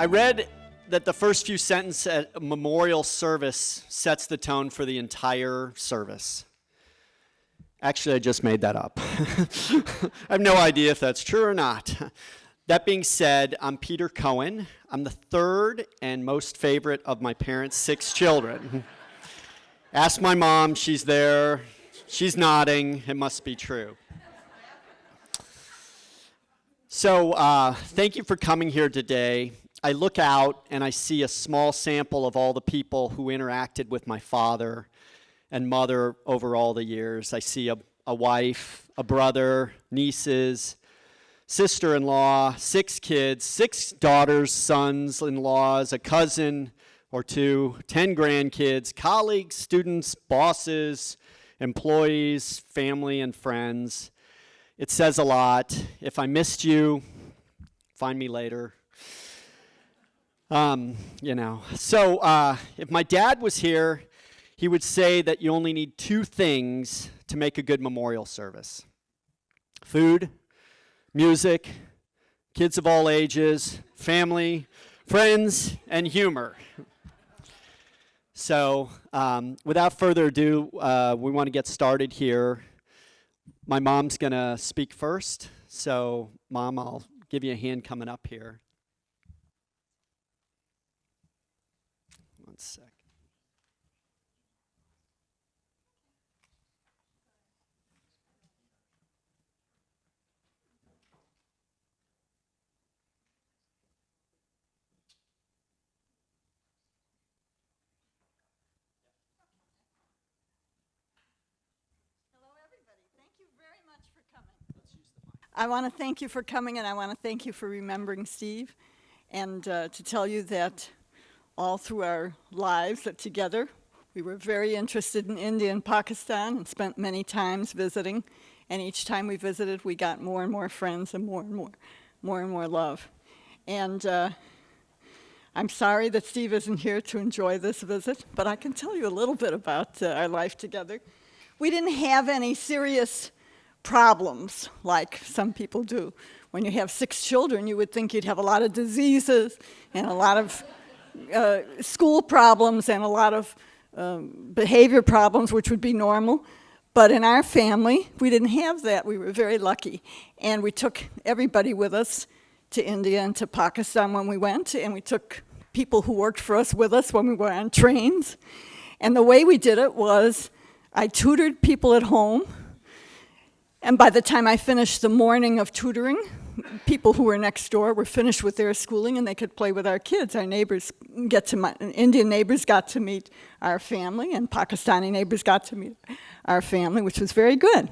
I read that the first few sentences at a memorial service sets the tone for the entire service. Actually, I just made that up. I have no idea if that's true or not. That being said, I'm Peter Cohen. I'm the third and most favorite of my parents' 6 children. Ask my mom, she's there. She's nodding, it must be true. So thank you for coming here today. I look out and I see a small sample of all the people who interacted with my father and mother over all the years. I see a wife, a brother, nieces, sister-in-law, 6 kids, 6 daughters, sons-in-laws, a cousin or 2, 10 grandkids, colleagues, students, bosses, employees, family, and friends. It says a lot. If I missed you, find me later. So if my dad was here, he would say that you only need 2 things to make a good memorial service: food, music, kids of all ages, family, friends, and humor. So without further ado, we want to get started here. My mom's going to speak first. So, Mom, I'll give you a hand coming up here. One sec. I want to thank you for coming, and I want to thank you for remembering Steve, and to tell you that all through our lives that together, we were very interested in India and Pakistan and spent many times visiting, and each time we visited, we got more and more friends and more and more love. And I'm sorry that Steve isn't here to enjoy this visit, but I can tell you a little bit about our life together. We didn't have any serious problems like some people do. When you have 6 children, you would think you'd have a lot of diseases and a lot of school problems and a lot of behavior problems, which would be normal. But in our family, we didn't have that. We were very lucky. And we took everybody with us to India and to Pakistan when we went, and we took people who worked for us with us when we were on trains. And the way we did it was I tutored people at home. And by the time I finished the morning of tutoring, people who were next door were finished with their schooling and they could play with our kids. Our neighbors Indian neighbors got to meet our family, and Pakistani neighbors got to meet our family, which was very good.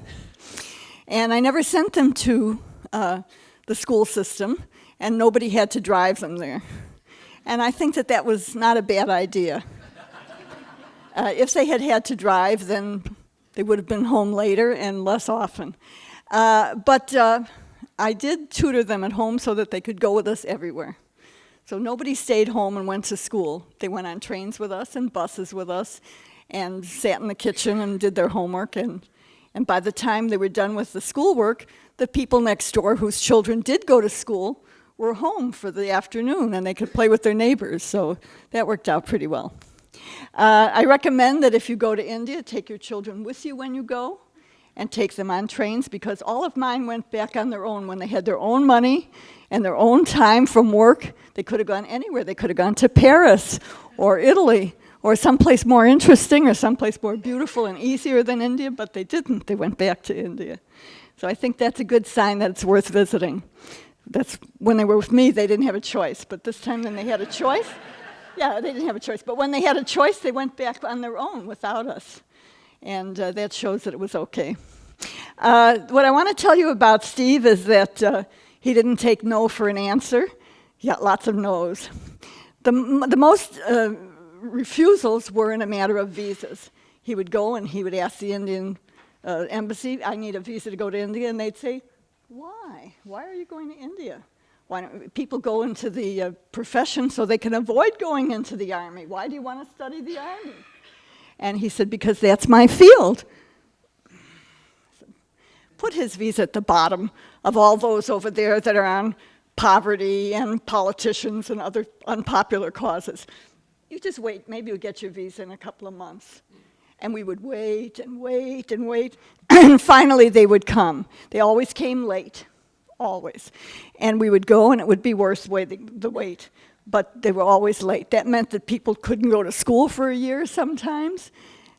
And I never sent them to the school system, and nobody had to drive them there. And I think that was not a bad idea. If they had to drive, then they would have been home later and less often. But I did tutor them at home so that they could go with us everywhere. So nobody stayed home and went to school. They went on trains with us and buses with us and sat in the kitchen and did their homework. And by the time they were done with the schoolwork, the people next door whose children did go to school were home for the afternoon and they could play with their neighbors. So that worked out pretty well. I recommend that if you go to India, take your children with you when you go and take them on trains, because all of mine went back on their own when they had their own money and their own time from work. They could have gone anywhere. They could have gone to Paris or Italy or someplace more interesting or someplace more beautiful and easier than India, but they didn't. They went back to India. So I think that's a good sign that it's worth visiting. That's when they were with me, they didn't have a choice, but this time then they had a choice. Yeah, they didn't have a choice. But when they had a choice, they went back on their own without us. And that shows that it was okay. What I want to tell you about Steve is that he didn't take no for an answer. He got lots of no's. The most refusals were in a matter of visas. He would go and he would ask the Indian embassy, I need a visa to go to India. And they'd say, why? Why are you going to India? Why don't people go into the profession so they can avoid going into the army? Why do you want to study the army? And he said, because that's my field. Put his visa at the bottom of all those over there that are on poverty and politicians and other unpopular causes. You just wait, maybe you'll get your visa in a couple of months. And we would wait and wait and wait, and finally they would come. They always came late, always. And we would go, and it would be worth the wait, but they were always late. That meant that people couldn't go to school for a year sometimes,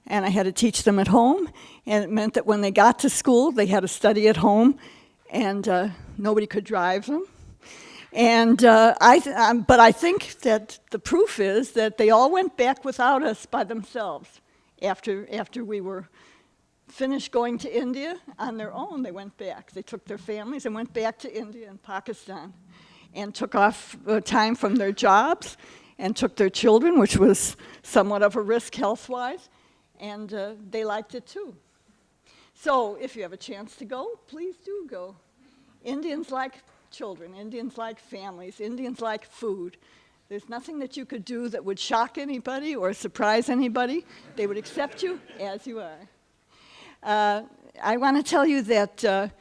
and I had to teach them at home, and it meant that when they got to school, they had to study at home, and nobody could drive them. And but I think that the proof is that they all went back without us by themselves. After we were finished going to India on their own, they went back. They took their families and went back to India and Pakistan and took off time from their jobs and took their children, which was somewhat of a risk health-wise, and they liked it too. So if you have a chance to go, please do go. Indians like children, Indians like families, Indians like food. There's nothing that you could do that would shock anybody or surprise anybody. They would accept you as you are. I want to tell you that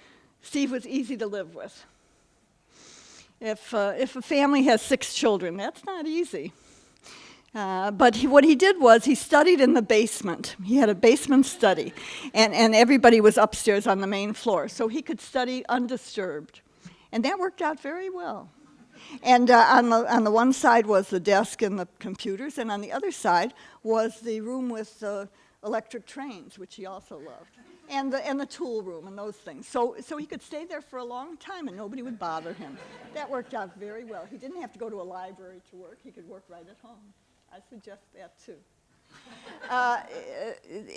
Steve was easy to live with. If a family has 6 children, that's not easy. But what he did was he studied in the basement. He had a basement study, and everybody was upstairs on the main floor, so he could study undisturbed. And that worked out very well. And on the one side was the desk and the computers, and on the other side was the room with electric trains, which he also loved, and the tool room and those things. So he could stay there for a long time, and nobody would bother him. That worked out very well. He didn't have to go to a library to work. He could work right at home. I suggest that too.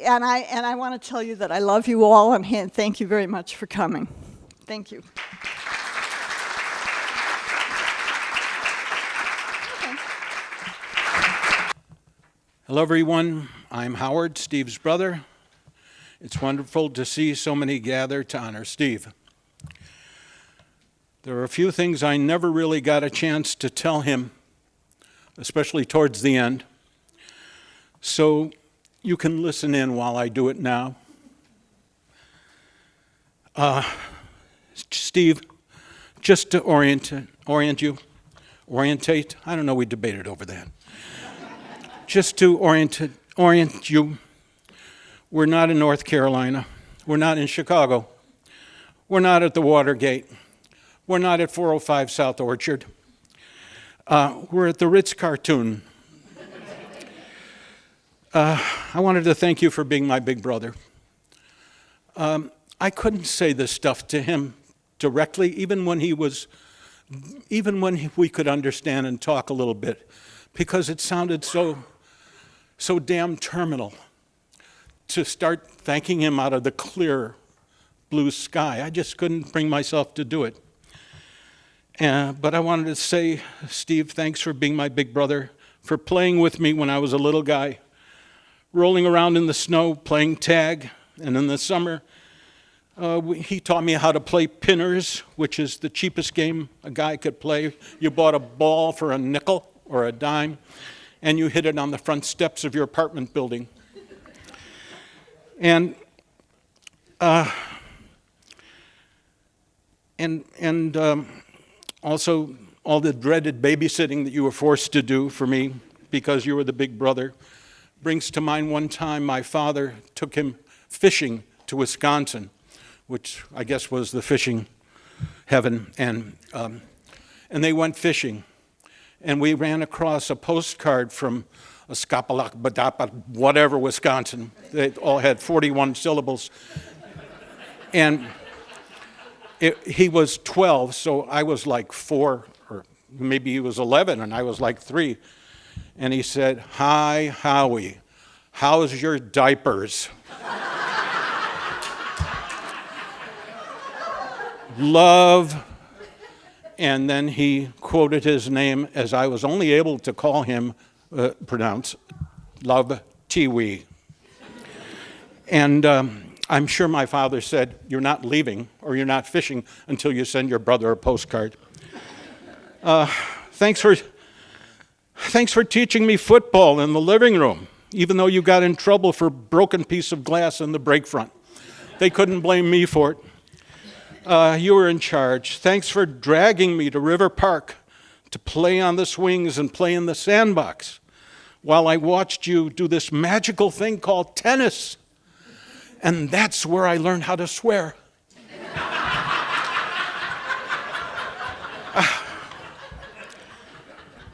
And I want to tell you that I love you all, and thank you very much for coming. Thank you. Hello, everyone. I'm Howard, Steve's brother. It's wonderful to see so many gather to honor Steve. There are a few things I never really got a chance to tell him, especially towards the end. So you can listen in while I do it now. Steve, just to orientate, I don't know, we debated over that. Just to orient you, we're not in North Carolina. We're not in Chicago. We're not at the Watergate. We're not at 405 South Orchard. We're at the Ritz-Carlton. I wanted to thank you for being my big brother. I couldn't say this stuff to him directly, even when we could understand and talk a little bit, because it sounded so damn terminal to start thanking him out of the clear blue sky. I just couldn't bring myself to do it. But I wanted to say, Steve, thanks for being my big brother, for playing with me when I was a little guy, rolling around in the snow, playing tag, and in the summer, he taught me how to play pinners, which is the cheapest game a guy could play. You bought a ball for a nickel or a dime, and you hit it on the front steps of your apartment building. And also all the dreaded babysitting that you were forced to do for me because you were the big brother brings to mind one time my father took him fishing to Wisconsin, which I guess was the fishing heaven, and they went fishing. And we ran across a postcard from Escapalac, whatever, Wisconsin. They all had 41 syllables. And he was 12, so I was like 4, or maybe he was 11, and I was like 3. And he said, "Hi, Howie, how's your diapers?" Love. And then he quoted his name as I was only able to call him, pronounce, Love Tiwi. And I'm sure my father said, "You're not leaving or you're not fishing until you send your brother a postcard." Thanks for teaching me football in the living room, even though you got in trouble for a broken piece of glass in the break front. They couldn't blame me for it. You were in charge. Thanks for dragging me to River Park to play on the swings and play in the sandbox while I watched you do this magical thing called tennis. And that's where I learned how to swear.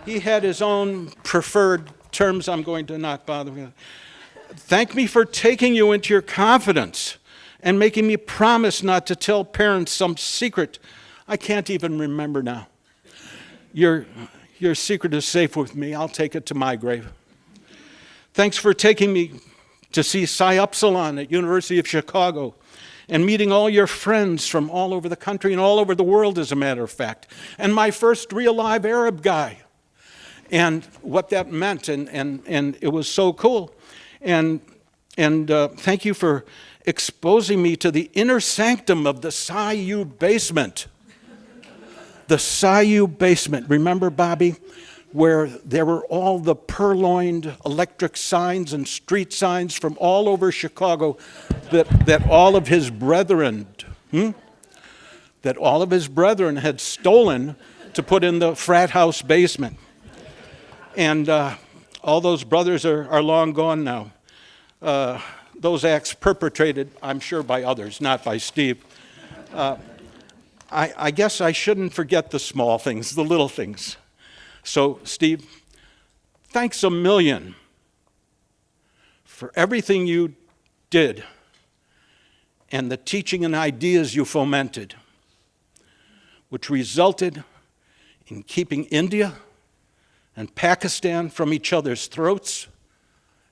He had his own preferred terms I'm going to not bother with. Thank me for taking you into your confidence and making me promise not to tell parents some secret I can't even remember now. Your secret is safe with me. I'll take it to my grave. Thanks for taking me to see Psi Upsilon at University of Chicago and meeting all your friends from all over the country and all over the world, as a matter of fact, and my first real live Arab guy, and what that meant, and it was so cool. And thank you for exposing me to the inner sanctum of the Psi U basement. The Psi U basement, remember, Bobby, where there were all the purloined electric signs and street signs from all over Chicago that all of his brethren, had stolen to put in the frat house basement. And all those brothers are long gone now. Those acts perpetrated, I'm sure, by others, not by Steve. I guess I shouldn't forget the small things, the little things. So, Steve, thanks a million for everything you did and the teaching and ideas you fomented, which resulted in keeping India and Pakistan from each other's throats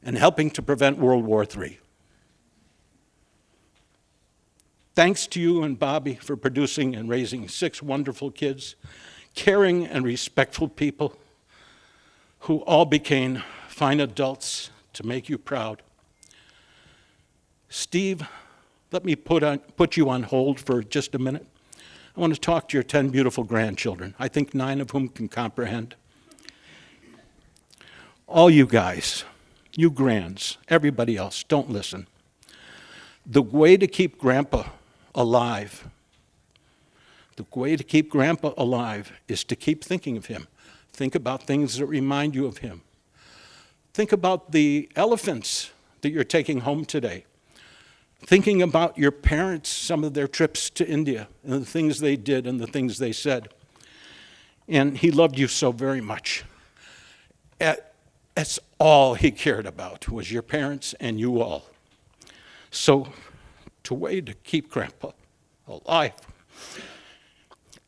and helping to prevent World War III. Thanks to you and Bobby for producing and raising 6 wonderful kids, caring and respectful people who all became fine adults to make you proud. Steve, let me put you on hold for just a minute. I want to talk to your 10 beautiful grandchildren, I think 9 of whom can comprehend. All you guys, you grands, everybody else, don't listen. The way to keep Grandpa alive, is to keep thinking of him. Think about things that remind you of him. Think about the elephants that you're taking home today. Thinking about your parents, some of their trips to India, and the things they did and the things they said. And he loved you so very much. That's all he cared about, was your parents and you all. So, the way to keep Grandpa alive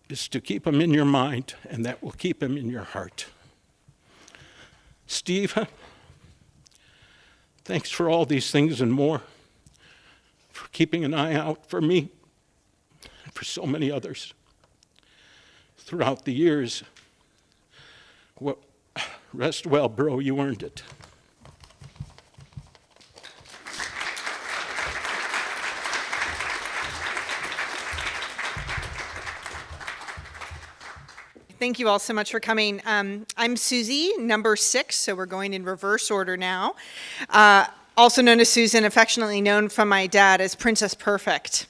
is to keep him in your mind, and that will keep him in your heart. Steve, thanks for all these things and more, for keeping an eye out for me and for so many others throughout the years. Well, rest well, bro, you earned it. Thank you all so much for coming. I'm Susie, number 6, so we're going in reverse order now. Also known as Susan, affectionately known from my dad as Princess Perfect.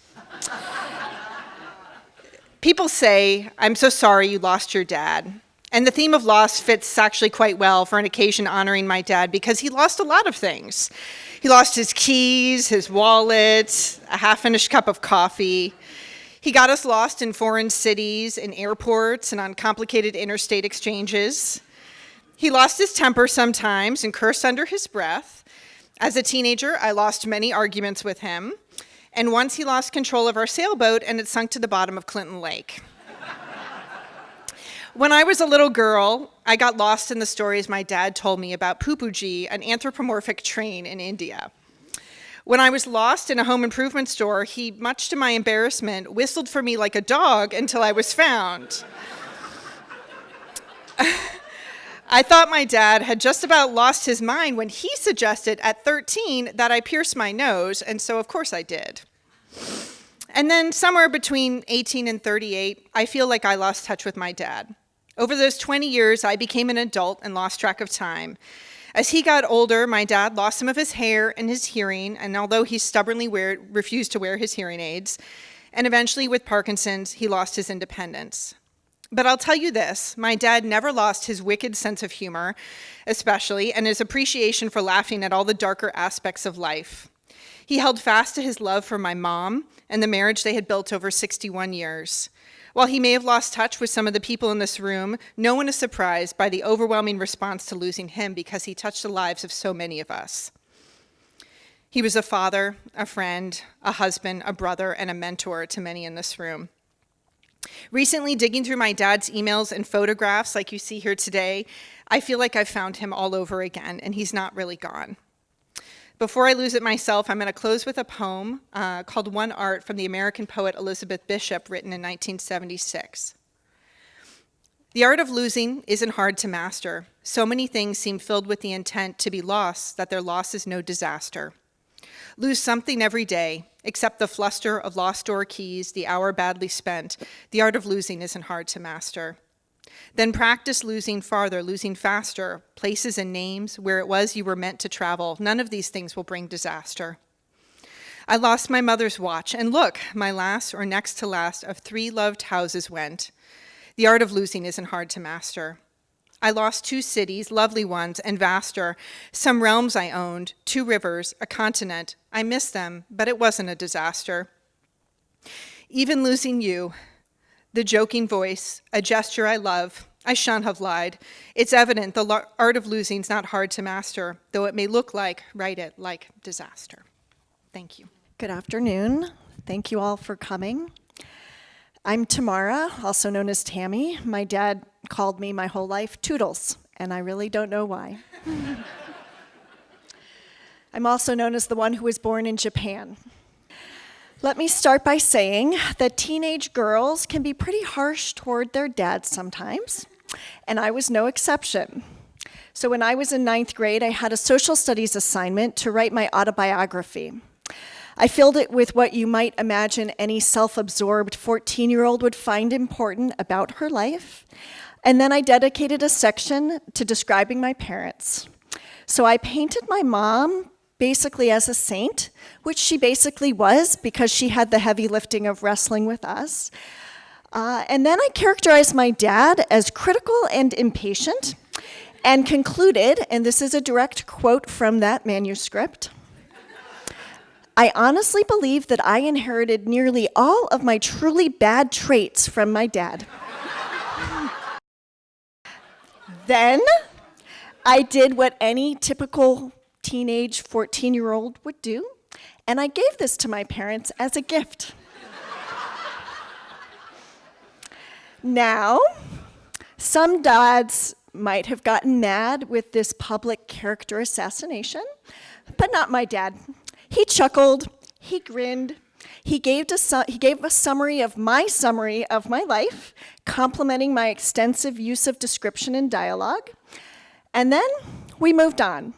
People say, I'm so sorry you lost your dad. And the theme of loss fits actually quite well for an occasion honoring my dad because he lost a lot of things. He lost his keys, his wallet, a half-finished cup of coffee. He got us lost in foreign cities, in airports, and on complicated interstate exchanges. He lost his temper sometimes and cursed under his breath. As a teenager, I lost many arguments with him. And once he lost control of our sailboat and it sunk to the bottom of Clinton Lake. When I was a little girl, I got lost in the stories my dad told me about Pupuji, an anthropomorphic train in India. When I was lost in a home improvement store, he, much to my embarrassment, whistled for me like a dog until I was found. I thought my dad had just about lost his mind when he suggested at 13 that I pierce my nose, and so of course I did. And then somewhere between 18 and 38, I feel like I lost touch with my dad. Over those 20 years, I became an adult and lost track of time. As he got older, my dad lost some of his hair and his hearing, and although he stubbornly refused to wear his hearing aids, And eventually, with Parkinson's, he lost his independence. But I'll tell you this, my dad never lost his wicked sense of humor, especially, and his appreciation for laughing at all the darker aspects of life. He held fast to his love for my mom and the marriage they had built over 61 years. While he may have lost touch with some of the people in this room, no one is surprised by the overwhelming response to losing him because he touched the lives of so many of us. He was a father, a friend, a husband, a brother, and a mentor to many in this room. Recently, digging through my dad's emails and photographs like you see here today, I feel like I've found him all over again, and he's not really gone. Before I lose it myself, I'm going to close with a poem called One Art from the American poet Elizabeth Bishop, written in 1976. The art of losing isn't hard to master. So many things seem filled with the intent to be lost that their loss is no disaster. Lose something every day, except the fluster of lost door keys, the hour badly spent. The art of losing isn't hard to master. Then practice losing farther, losing faster, places and names, where it was you were meant to travel. None of these things will bring disaster. I lost my mother's watch, and look, my last or next to last of 3 loved houses went. The art of losing isn't hard to master. I lost 2 cities, lovely ones, and vaster, some realms I owned, 2 rivers, a continent. I miss them, but it wasn't a disaster. Even losing you, the joking voice, a gesture I love, I shan't have lied. It's evident the art of losing's not hard to master, though it may look like, write it, like disaster. Thank you. Good afternoon. Thank you all for coming. I'm Tamara, also known as Tammy. My dad called me my whole life Toodles, and I really don't know why. I'm also known as the one who was born in Japan. Let me start by saying that teenage girls can be pretty harsh toward their dads sometimes, and I was no exception. So when I was in 9th grade, I had a social studies assignment to write my autobiography. I filled it with what you might imagine any self-absorbed 14-year-old would find important about her life, and then I dedicated a section to describing my parents. So I painted my mom basically as a saint, which she basically was because she had the heavy lifting of wrestling with us. And then I characterized my dad as critical and impatient and concluded, and this is a direct quote from that manuscript, I honestly believe that I inherited nearly all of my truly bad traits from my dad. Then I did what any typical teenage 14-year-old would do, and I gave this to my parents as a gift. Now, some dads might have gotten mad with this public character assassination, but not my dad. He chuckled, he grinned, he gave a summary of my life, complimenting my extensive use of description and dialogue, and then we moved on.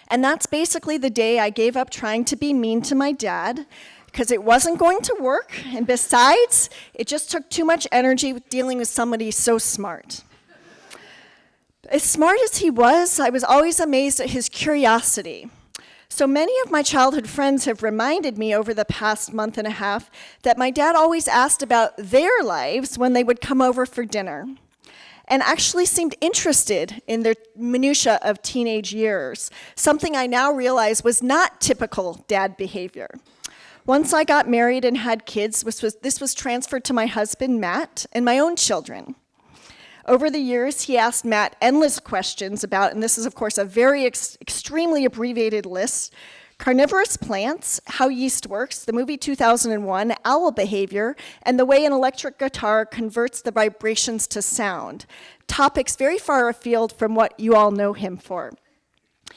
And that's basically the day I gave up trying to be mean to my dad, because it wasn't going to work, and besides, it just took too much energy with dealing with somebody so smart. As smart as he was, I was always amazed at his curiosity. So many of my childhood friends have reminded me over the past month and a half that my dad always asked about their lives when they would come over for dinner, and actually seemed interested in their minutia of teenage years, something I now realize was not typical dad behavior. Once I got married and had kids, this was transferred to my husband, Matt, and my own children. Over the years, he asked Matt endless questions about, and this is of course a very extremely abbreviated list, carnivorous plants, how yeast works, the movie 2001, owl behavior, and the way an electric guitar converts the vibrations to sound. Topics very far afield from what you all know him for.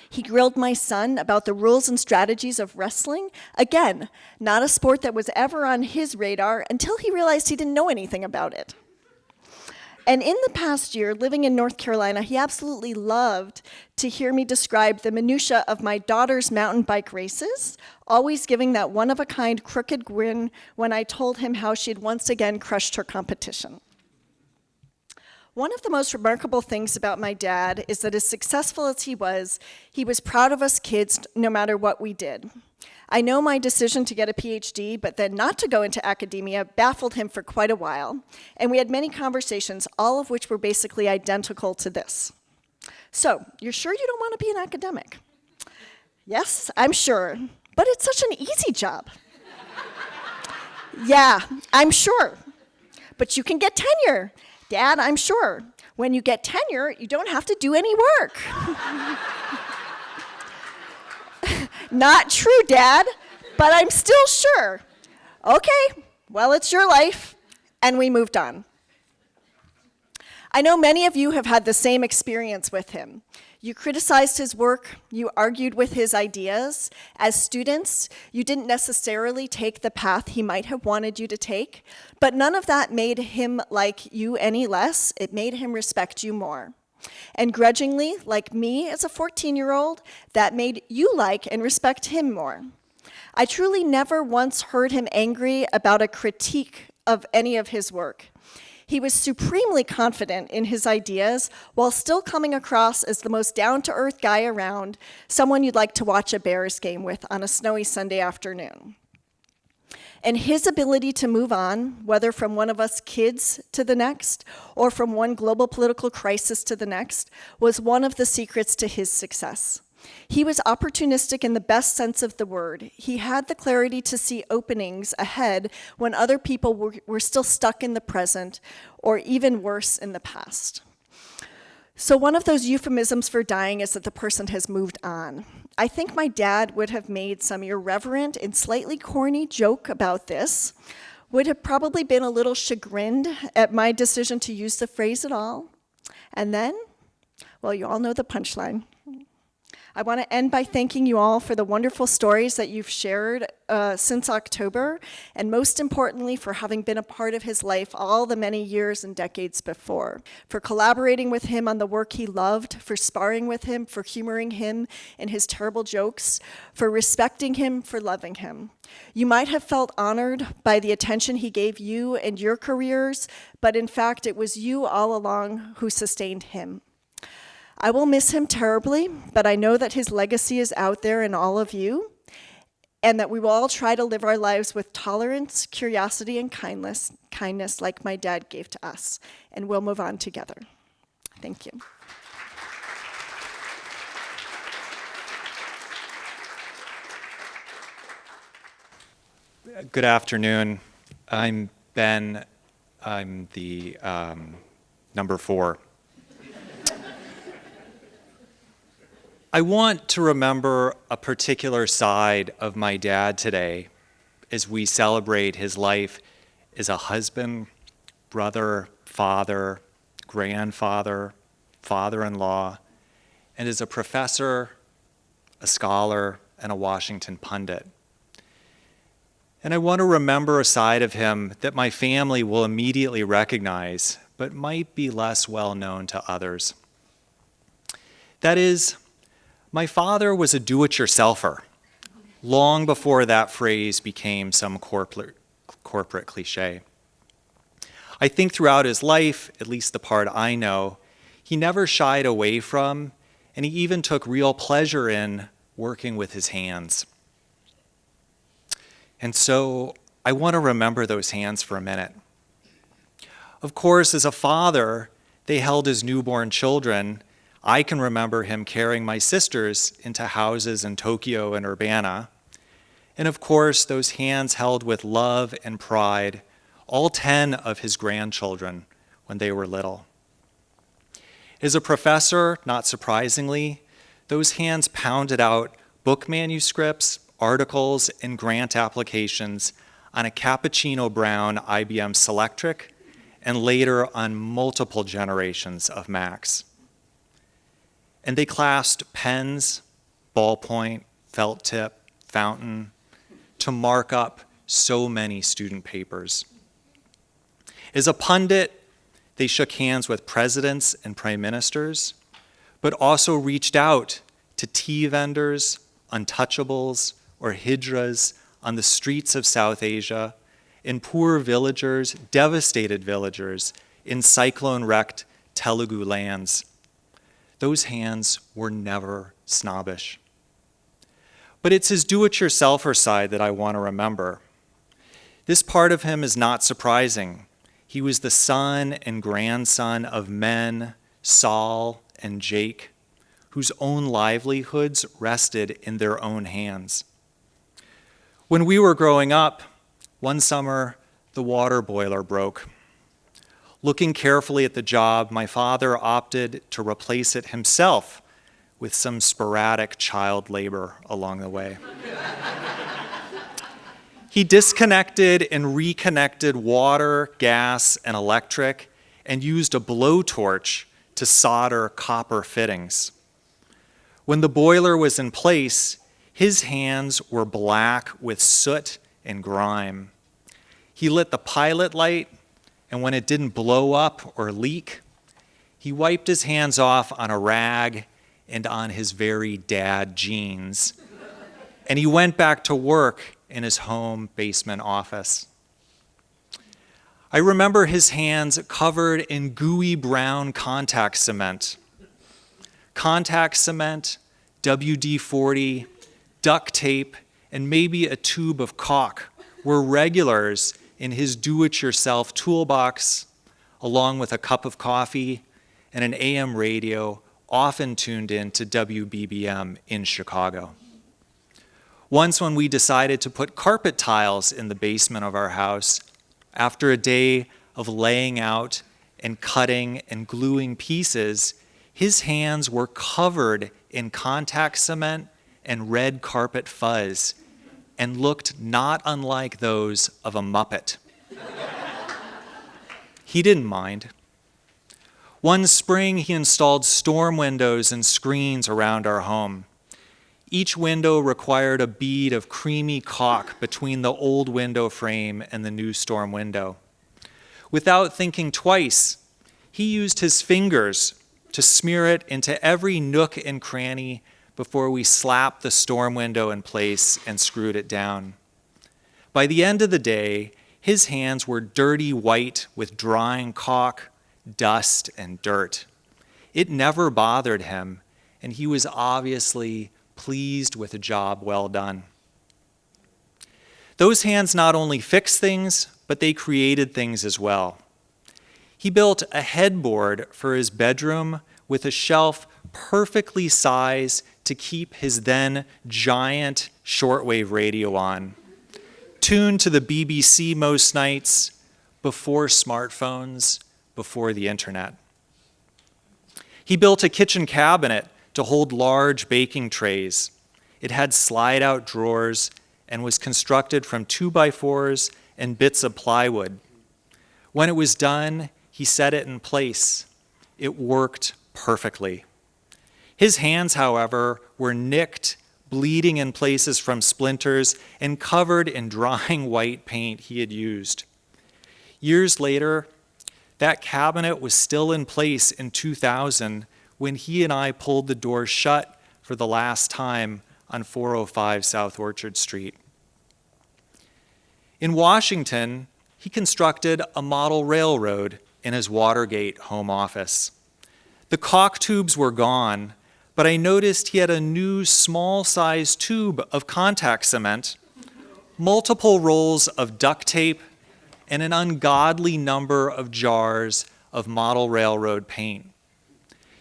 He grilled my son about the rules and strategies of wrestling. Again, not a sport that was ever on his radar until he realized he didn't know anything about it. And in the past year, living in North Carolina, he absolutely loved to hear me describe the minutia of my daughter's mountain bike races, always giving that one-of-a-kind crooked grin when I told him how she'd once again crushed her competition. One of the most remarkable things about my dad is that as successful as he was proud of us kids no matter what we did. I know my decision to get a PhD, but then not to go into academia, baffled him for quite a while, and we had many conversations, all of which were basically identical to this. So, you're sure you don't want to be an academic? Yes, I'm sure, but it's such an easy job. Yeah, I'm sure, but you can get tenure. Dad, I'm sure. When you get tenure, you don't have to do any work. Not true, Dad, but I'm still sure. Okay, well, it's your life, and we moved on. I know many of you have had the same experience with him. You criticized his work, you argued with his ideas. As students, you didn't necessarily take the path he might have wanted you to take, but none of that made him like you any less. It made him respect you more. And grudgingly, like me as a 14-year-old, that made you like and respect him more. I truly never once heard him angry about a critique of any of his work. He was supremely confident in his ideas while still coming across as the most down-to-earth guy around, someone you'd like to watch a Bears game with on a snowy Sunday afternoon. And his ability to move on, whether from one of us kids to the next, or from one global political crisis to the next, was one of the secrets to his success. He was opportunistic in the best sense of the word. He had the clarity to see openings ahead when other people were still stuck in the present, or even worse, in the past. So one of those euphemisms for dying is that the person has moved on. I think my dad would have made some irreverent and slightly corny joke about this, would have probably been a little chagrined at my decision to use the phrase at all. And then, well, you all know the punchline. I want to end by thanking you all for the wonderful stories that you've shared since October, and most importantly, for having been a part of his life all the many years and decades before, for collaborating with him on the work he loved, for sparring with him, for humoring him in his terrible jokes, for respecting him, for loving him. You might have felt honored by the attention he gave you and your careers, but in fact, it was you all along who sustained him. I will miss him terribly, but I know that his legacy is out there in all of you, and that we will all try to live our lives with tolerance, curiosity, and kindness like my dad gave to us, and we'll move on together. Thank you. Good afternoon. I'm Ben. I'm the number 4. I want to remember a particular side of my dad today as we celebrate his life as a husband, brother, father, grandfather, father-in-law, and as a professor, a scholar, and a Washington pundit. And I want to remember a side of him that my family will immediately recognize, but might be less well known to others. That is, my father was a do-it-yourselfer, long before that phrase became some corporate cliche. I think throughout his life, at least the part I know, he never shied away from, and he even took real pleasure in working with his hands. And so I want to remember those hands for a minute. Of course, as a father, they held his newborn children. I can remember him carrying my sisters into houses in Tokyo and Urbana. And of course, those hands held with love and pride all 10 of his grandchildren when they were little. As a professor, not surprisingly, those hands pounded out book manuscripts, articles, and grant applications on a cappuccino brown IBM Selectric, and later on multiple generations of Macs. And they clasped pens, ballpoint, felt tip, fountain, to mark up so many student papers. As a pundit, they shook hands with presidents and prime ministers, but also reached out to tea vendors, untouchables, or hijras on the streets of South Asia, in poor villagers, devastated villagers, in cyclone-wrecked Telugu lands. Those hands were never snobbish. But it's his do-it-yourselfer side that I want to remember. This part of him is not surprising. He was the son and grandson of men, Saul and Jake, whose own livelihoods rested in their own hands. When we were growing up, one summer, the water boiler broke. Looking carefully at the job, my father opted to replace it himself with some sporadic child labor along the way. He disconnected and reconnected water, gas, and electric, and used a blowtorch to solder copper fittings. When the boiler was in place, his hands were black with soot and grime. He lit the pilot light, and when it didn't blow up or leak, he wiped his hands off on a rag and on his very dad jeans, and he went back to work in his home basement office. I remember his hands covered in gooey brown contact cement. Contact cement, WD-40, duct tape, and maybe a tube of caulk were regulars in his do-it-yourself toolbox, along with a cup of coffee and an AM radio often tuned in to WBBM in Chicago. Once when we decided to put carpet tiles in the basement of our house, after a day of laying out and cutting and gluing pieces, his hands were covered in contact cement and red carpet fuzz and looked not unlike those of a Muppet. He didn't mind. One spring, he installed storm windows and screens around our home. Each window required a bead of creamy caulk between the old window frame and the new storm window. Without thinking twice, he used his fingers to smear it into every nook and cranny before we slapped the storm window in place and screwed it down. By the end of the day, his hands were dirty white with drying caulk, dust, and dirt. It never bothered him, and he was obviously pleased with a job well done. Those hands not only fixed things, but they created things as well. He built a headboard for his bedroom with a shelf perfectly sized to keep his then giant shortwave radio on, tuned to the BBC most nights, before smartphones, before the internet. He built a kitchen cabinet to hold large baking trays. It had slide-out drawers and was constructed from 2x4s and bits of plywood. When it was done, he set it in place. It worked perfectly. His hands, however, were nicked, bleeding in places from splinters, and covered in drying white paint he had used. Years later, that cabinet was still in place in 2000 when he and I pulled the door shut for the last time on 405 South Orchard Street. In Washington, he constructed a model railroad in his Watergate home office. The caulk tubes were gone, but I noticed he had a new small-sized tube of contact cement, multiple rolls of duct tape, and an ungodly number of jars of model railroad paint.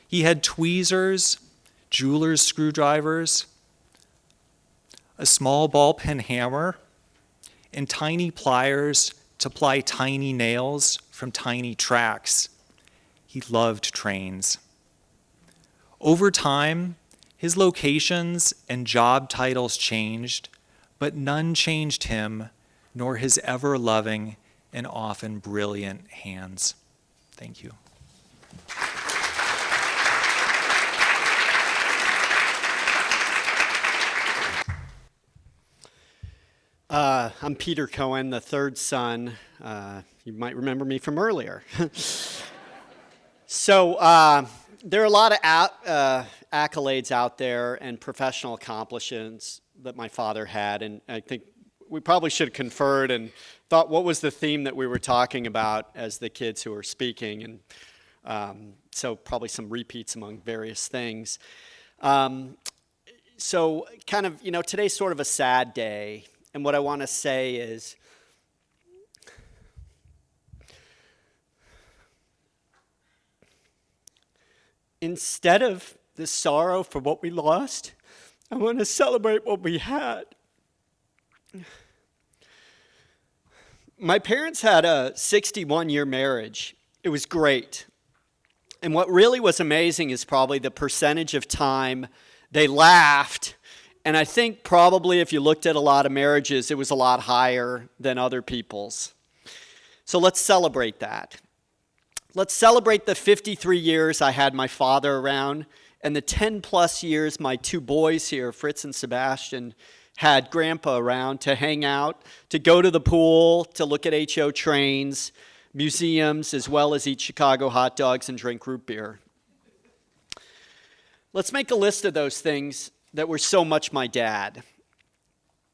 He had tweezers, jeweler's screwdrivers, a small ball pen hammer, and tiny pliers to ply tiny nails from tiny tracks. He loved trains. Over time, his locations and job titles changed, but none changed him, nor his ever-loving and often brilliant hands. Thank you. I'm Peter Cohen, the third son. You might remember me from earlier. So there are a lot of accolades out there and professional accomplishments that my father had, and I think we probably should have conferred and thought what was the theme that we were talking about as the kids who were speaking, and so probably some repeats among various things. So kind of, today's sort of a sad day. And what I want to say is, instead of the sorrow for what we lost, I want to celebrate what we had. My parents had a 61-year marriage. It was great. And what really was amazing is probably the percentage of time they laughed. And I think probably if you looked at a lot of marriages, it was a lot higher than other people's. So let's celebrate that. Let's celebrate the 53 years I had my father around and the 10 plus years my two boys here, Fritz and Sebastian, had Grandpa around to hang out, to go to the pool, to look at HO trains, museums, as well as eat Chicago hot dogs and drink root beer. Let's make a list of those things that were so much my dad,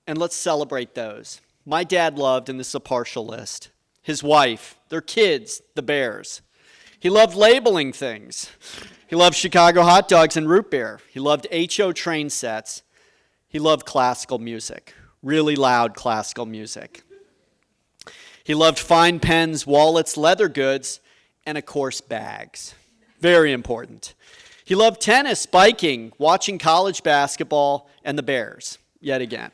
and let's celebrate those. My dad loved, and this is a partial list, his wife, their kids, the Bears. He loved labeling things. He loved Chicago hot dogs and root beer. He loved HO train sets. He loved classical music, really loud classical music. He loved fine pens, wallets, leather goods, and of course bags. Very important. He loved tennis, biking, watching college basketball, and the Bears, yet again.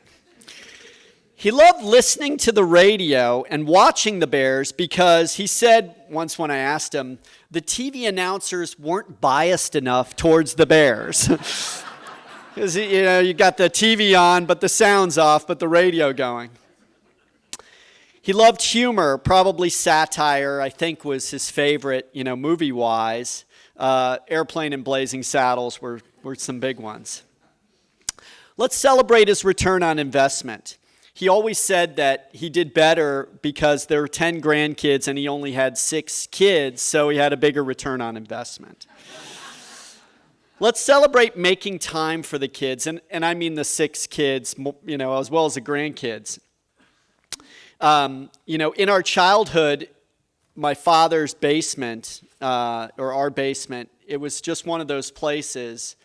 He loved listening to the radio and watching the Bears because he said once when I asked him, the TV announcers weren't biased enough towards the Bears. Because, you got the TV on, but the sound's off, but the radio going. He loved humor, probably satire, I think was his favorite, movie-wise. Airplane and Blazing Saddles were some big ones. Let's celebrate his return on investment. He always said that he did better because there were 10 grandkids and he only had 6 kids, so he had a bigger return on investment. Let's celebrate making time for the kids, and I mean the 6 kids, as well as the grandkids. In our childhood, my father's basement, or our basement, it was just one of those places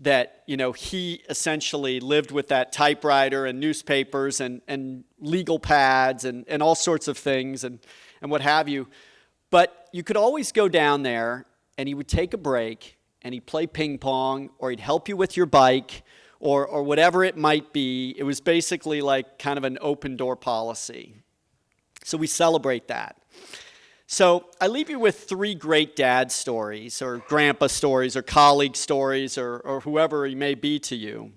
that, he essentially lived with that typewriter and newspapers and legal pads and all sorts of things and what have you. But you could always go down there and he would take a break and he'd play ping pong or he'd help you with your bike or whatever it might be. It was basically like kind of an open door policy. So we celebrate that. So I leave you with 3 great dad stories or grandpa stories or colleague stories or whoever he may be to you.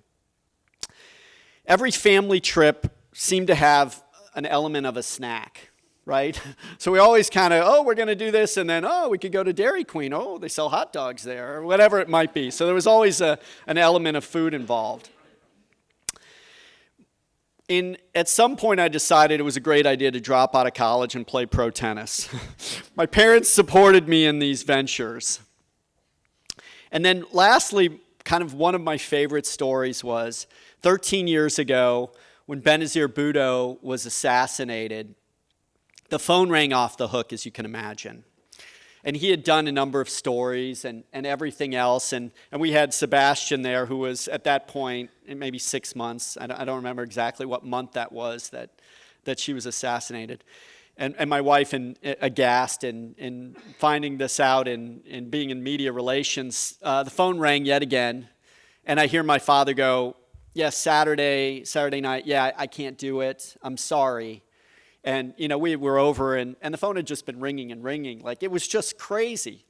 Every family trip seemed to have an element of a snack, right? So we always kind of, we're going to do this, and then, we could go to Dairy Queen. Oh, they sell hot dogs there, or whatever it might be. So there was always an element of food involved. At some point, I decided it was a great idea to drop out of college and play pro tennis. My parents supported me in these ventures. And then lastly, kind of one of my favorite stories was 13 years ago when Benazir Bhutto was assassinated. The phone rang off the hook, as you can imagine. And he had done a number of stories and everything else. And we had Sebastian there, who was at that point, maybe 6 months. I don't remember exactly what month that was that she was assassinated. And my wife, aghast in finding this out and being in media relations, the phone rang yet again. And I hear my father go, yes, Saturday night, yeah, I can't do it. I'm sorry. And, we were over, and the phone had just been ringing and ringing. Like, it was just crazy.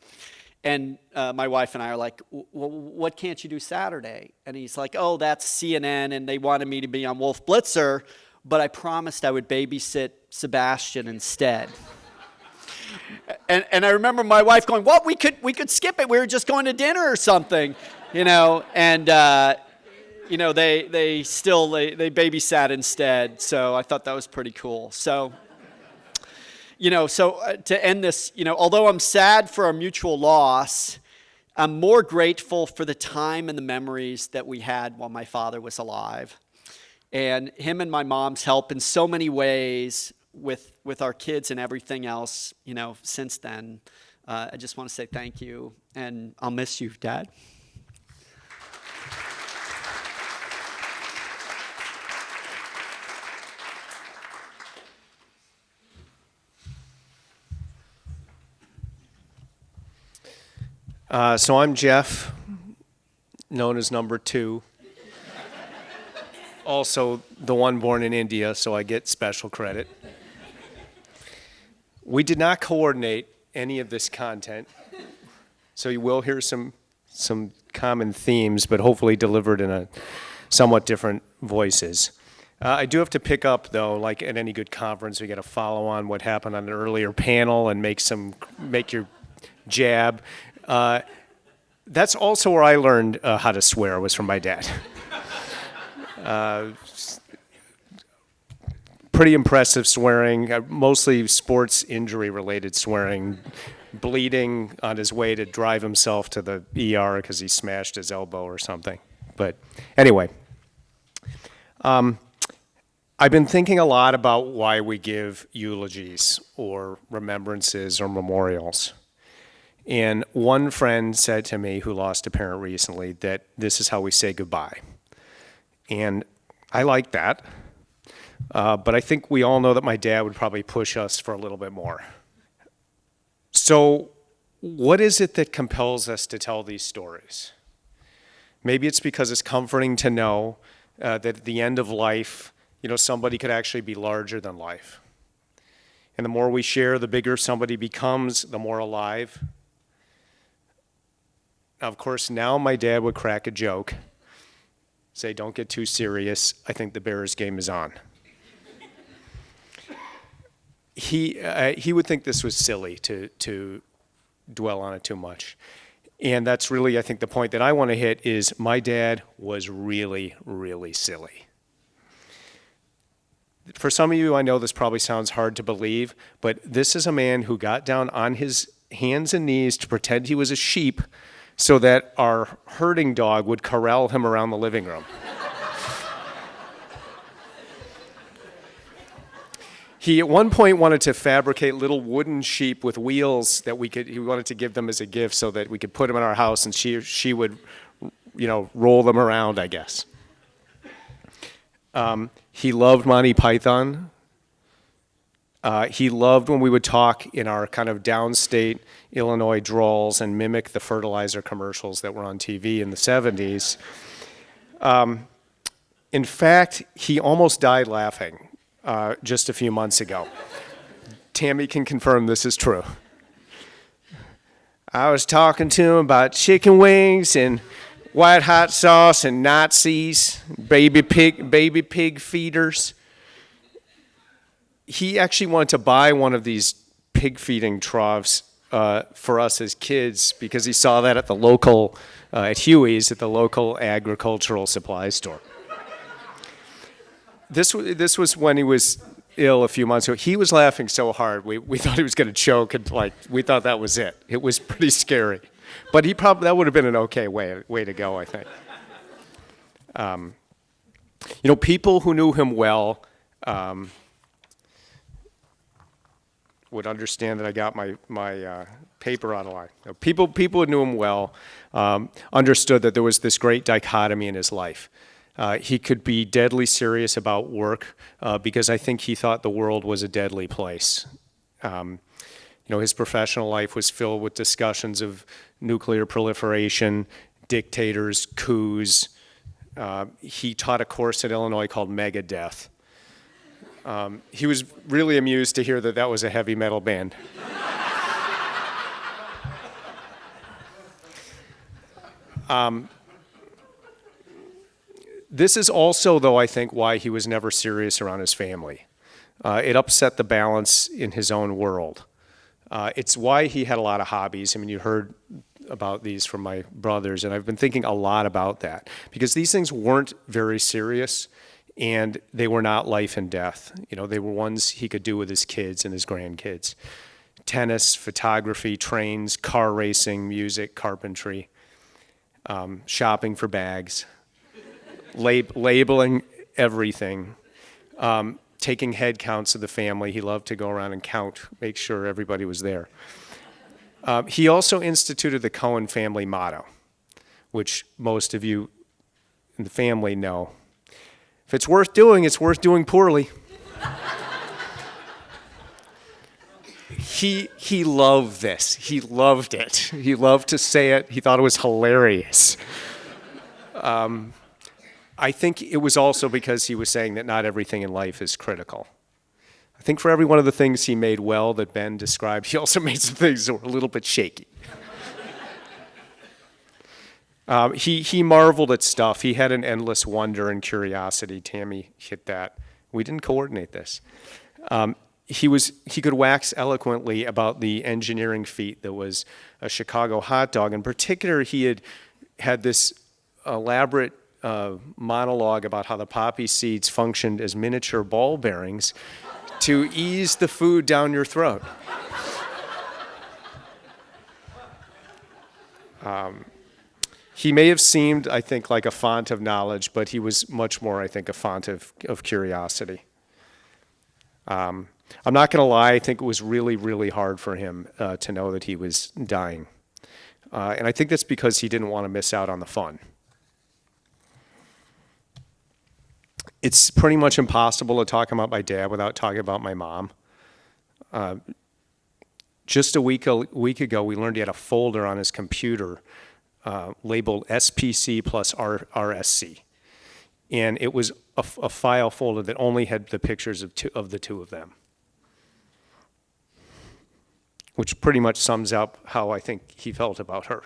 And my wife and I are like, well, what can't you do Saturday? And he's like, that's CNN, and they wanted me to be on Wolf Blitzer, but I promised I would babysit Sebastian instead. and I remember my wife going, what? We could skip it. We were just going to dinner or something, and... they babysat instead, so I thought that was pretty cool. So, to end this, although I'm sad for our mutual loss, I'm more grateful for the time and the memories that we had while my father was alive. And him and my mom's help in so many ways with our kids and everything else, since then. I just want to say thank you, and I'll miss you, Dad. So I'm Jeff, known as number 2. Also the one born in India, so I get special credit. We did not coordinate any of this content, so you will hear some common themes, but hopefully delivered in a somewhat different voices. I do have to pick up, though, like at any good conference, we got to follow on what happened on an earlier panel and make your jab. That's also where I learned how to swear, was from my dad. Pretty impressive swearing, mostly sports injury related swearing, bleeding on his way to drive himself to the ER because he smashed his elbow or something. But anyway, I've been thinking a lot about why we give eulogies or remembrances or memorials. And one friend said to me, who lost a parent recently, that this is how we say goodbye. And I like that. But I think we all know that my dad would probably push us for a little bit more. So what is it that compels us to tell these stories? Maybe it's because it's comforting to know that at the end of life, somebody could actually be larger than life. And the more we share, the bigger somebody becomes, the more alive. Now, of course, now my dad would crack a joke, say, "Don't get too serious. I think the Bears game is on." He would think this was silly to dwell on it too much. And that's really, I think, the point that I want to hit is my dad was really, really silly. For some of you, I know this probably sounds hard to believe, but this is a man who got down on his hands and knees to pretend he was a sheep so that our herding dog would corral him around the living room. He at one point wanted to fabricate little wooden sheep with wheels that he wanted to give them as a gift so that we could put them in our house and she would, roll them around, I guess. He loved Monty Python. He loved when we would talk in our kind of downstate Illinois drawls and mimic the fertilizer commercials that were on TV in the 70s. In fact, he almost died laughing just a few months ago. Tammy can confirm this is true. I was talking to him about chicken wings and white hot sauce and Nazis, baby pig feeders. He actually wanted to buy one of these pig feeding troughs for us as kids because he saw that at the local, at Huey's, at the local agricultural supply store. This was when he was ill a few months ago. He was laughing so hard, we thought he was going to choke, and we thought that was it. It was pretty scary. But that would have been an okay way to go, I think. People who knew him well would understand that I got my paper out of line. People who knew him well understood that there was this great dichotomy in his life. He could be deadly serious about work because I think he thought the world was a deadly place. His professional life was filled with discussions of nuclear proliferation, dictators, coups. He taught a course at Illinois called Megadeth. He was really amused to hear that was a heavy metal band. This is also, though, I think, why he was never serious around his family. It upset the balance in his own world. It's why he had a lot of hobbies. I mean, you heard about these from my brothers, and I've been thinking a lot about that because these things weren't very serious, and they were not life and death. They were ones he could do with his kids and his grandkids. Tennis, photography, trains, car racing, music, carpentry, shopping for bags, labeling everything, taking head counts of the family. He loved to go around and count, make sure everybody was there. He also instituted the Cohen family motto, which most of you in the family know. If it's worth doing poorly. He loved this. He loved it. He loved to say it. He thought it was hilarious. I think it was also because he was saying that not everything in life is critical. I think for every one of the things he made well that Ben described, he also made some things that were a little bit shaky. He marveled at stuff. He had an endless wonder and curiosity. Tammy hit that. We didn't coordinate this. He could wax eloquently about the engineering feat that was a Chicago hot dog. In particular, he had this elaborate monologue about how the poppy seeds functioned as miniature ball bearings to ease the food down your throat. He may have seemed, I think, like a font of knowledge, but he was much more, I think, a font of curiosity. I'm not going to lie, I think it was really, really hard for him to know that he was dying. And I think that's because he didn't want to miss out on the fun. It's pretty much impossible to talk about my dad without talking about my mom. Just a week ago, we learned he had a folder on his computer labeled SPC plus RSC. And it was a file folder that only had the pictures of the two of them, which pretty much sums up how I think he felt about her.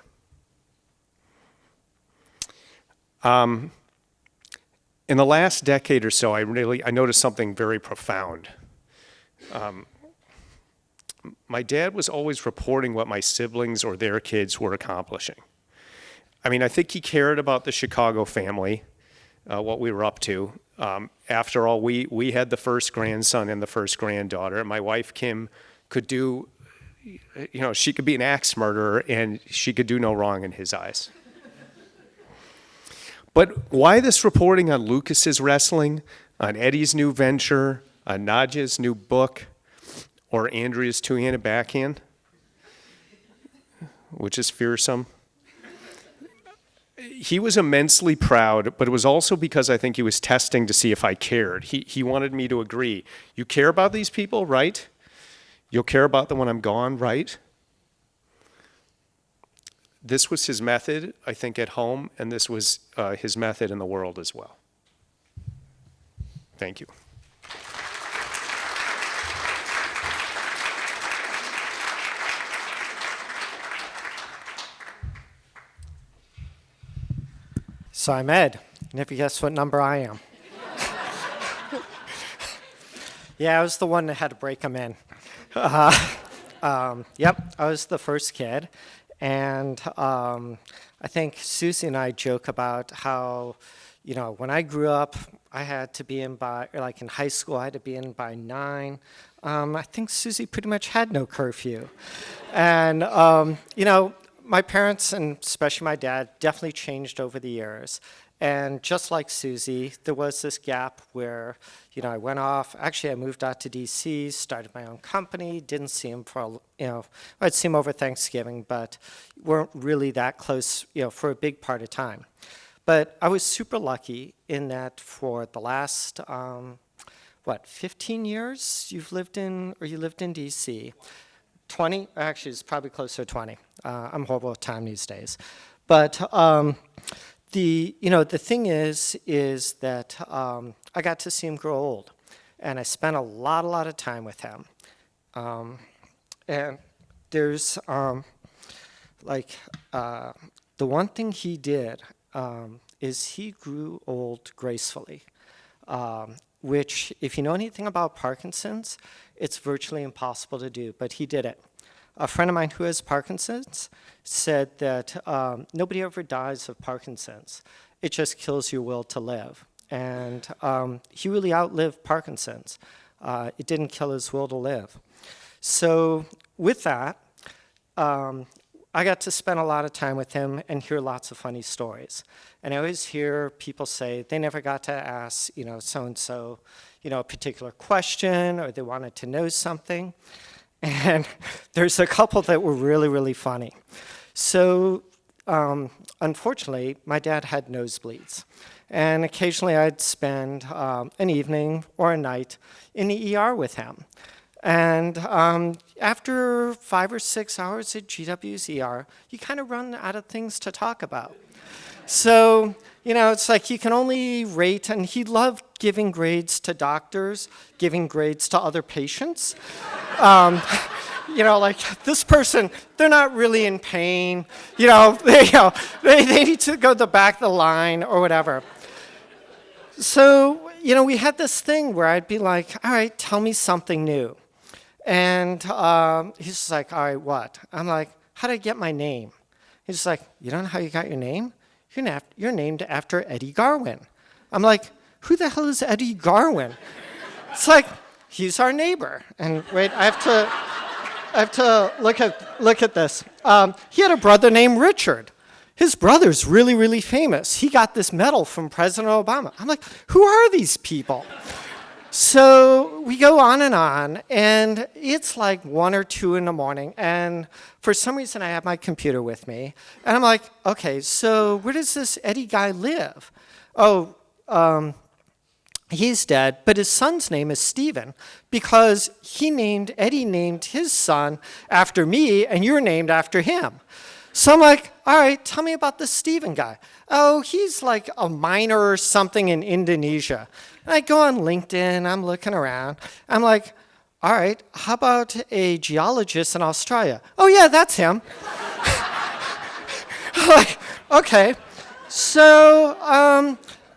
In the last decade or so, I noticed something very profound. My dad was always reporting what my siblings or their kids were accomplishing. I mean, I think he cared about the Chicago family, what we were up to. After all, we had the first grandson and the first granddaughter. My wife, Kim, could do, she could be an axe murderer and she could do no wrong in his eyes. But why this reporting on Lucas's wrestling, on Eddie's new venture, on Nadja's new book, or Andrea's two-handed backhand, which is fearsome? He was immensely proud, but it was also because I think he was testing to see if I cared. He wanted me to agree. You care about these people, right? You'll care about them when I'm gone, right? This was his method, I think, at home, and this was his method in the world as well. Thank you. So I'm Ed, and if you guess what number I am. Yeah, I was the one that had to break them in. Yep, I was the first kid. And I think Susie and I joke about how, when I grew up, I had to be in in high school, I had to be in by 9. I think Susie pretty much had no curfew. And, my parents, and especially my dad, definitely changed over the years. And just like Susie, there was this gap where, I went off. Actually, I moved out to D.C., started my own company, didn't see him for, I'd see him over Thanksgiving, but weren't really that close, for a big part of time. But I was super lucky in that for the last, 15 years you lived in D.C. 20, actually, it's probably closer to 20. I'm horrible with time these days. But the thing is that I got to see him grow old, and I spent a lot of time with him. And there's the one thing he did is he grew old gracefully, which, if you know anything about Parkinson's, it's virtually impossible to do, but he did it. A friend of mine who has Parkinson's said that nobody ever dies of Parkinson's. It just kills your will to live. And he really outlived Parkinson's. It didn't kill his will to live. So with that, I got to spend a lot of time with him and hear lots of funny stories. And I always hear people say they never got to ask, so-and-so, a particular question, or they wanted to know something. And there's a couple that were really, really funny. So unfortunately, my dad had nosebleeds. And occasionally I'd spend an evening or a night in the ER with him. And after 5 or 6 hours at GW's ER, you kind of run out of things to talk about. So, it's like you can only rate, and he loved giving grades to doctors, giving grades to other patients. Like this person, they're not really in pain. They need to go to the back of the line or whatever. So, we had this thing where I'd be like, all right, tell me something new. And he's just like, all right, what? I'm like, how did I get my name? He's just like, you don't know how you got your name? You're named after Eddie Garwin. I'm like, who the hell is Eddie Garwin? It's like, he's our neighbor. And wait, I have to look at this. He had a brother named Richard. His brother's really, really famous. He got this medal from President Obama. I'm like, who are these people? So we go on, and it's like 1 or 2 in the morning, and for some reason I have my computer with me, and I'm like, okay, so where does this Eddie guy live? Oh, he's dead, but his son's name is Stephen, because Eddie named his son after me, and you're named after him. So I'm like, all right, tell me about this Stephen guy. Oh, he's like a miner or something in Indonesia. And I go on LinkedIn, I'm looking around. I'm like, all right, how about a geologist in Australia? Oh yeah, that's him. I'm like, okay. So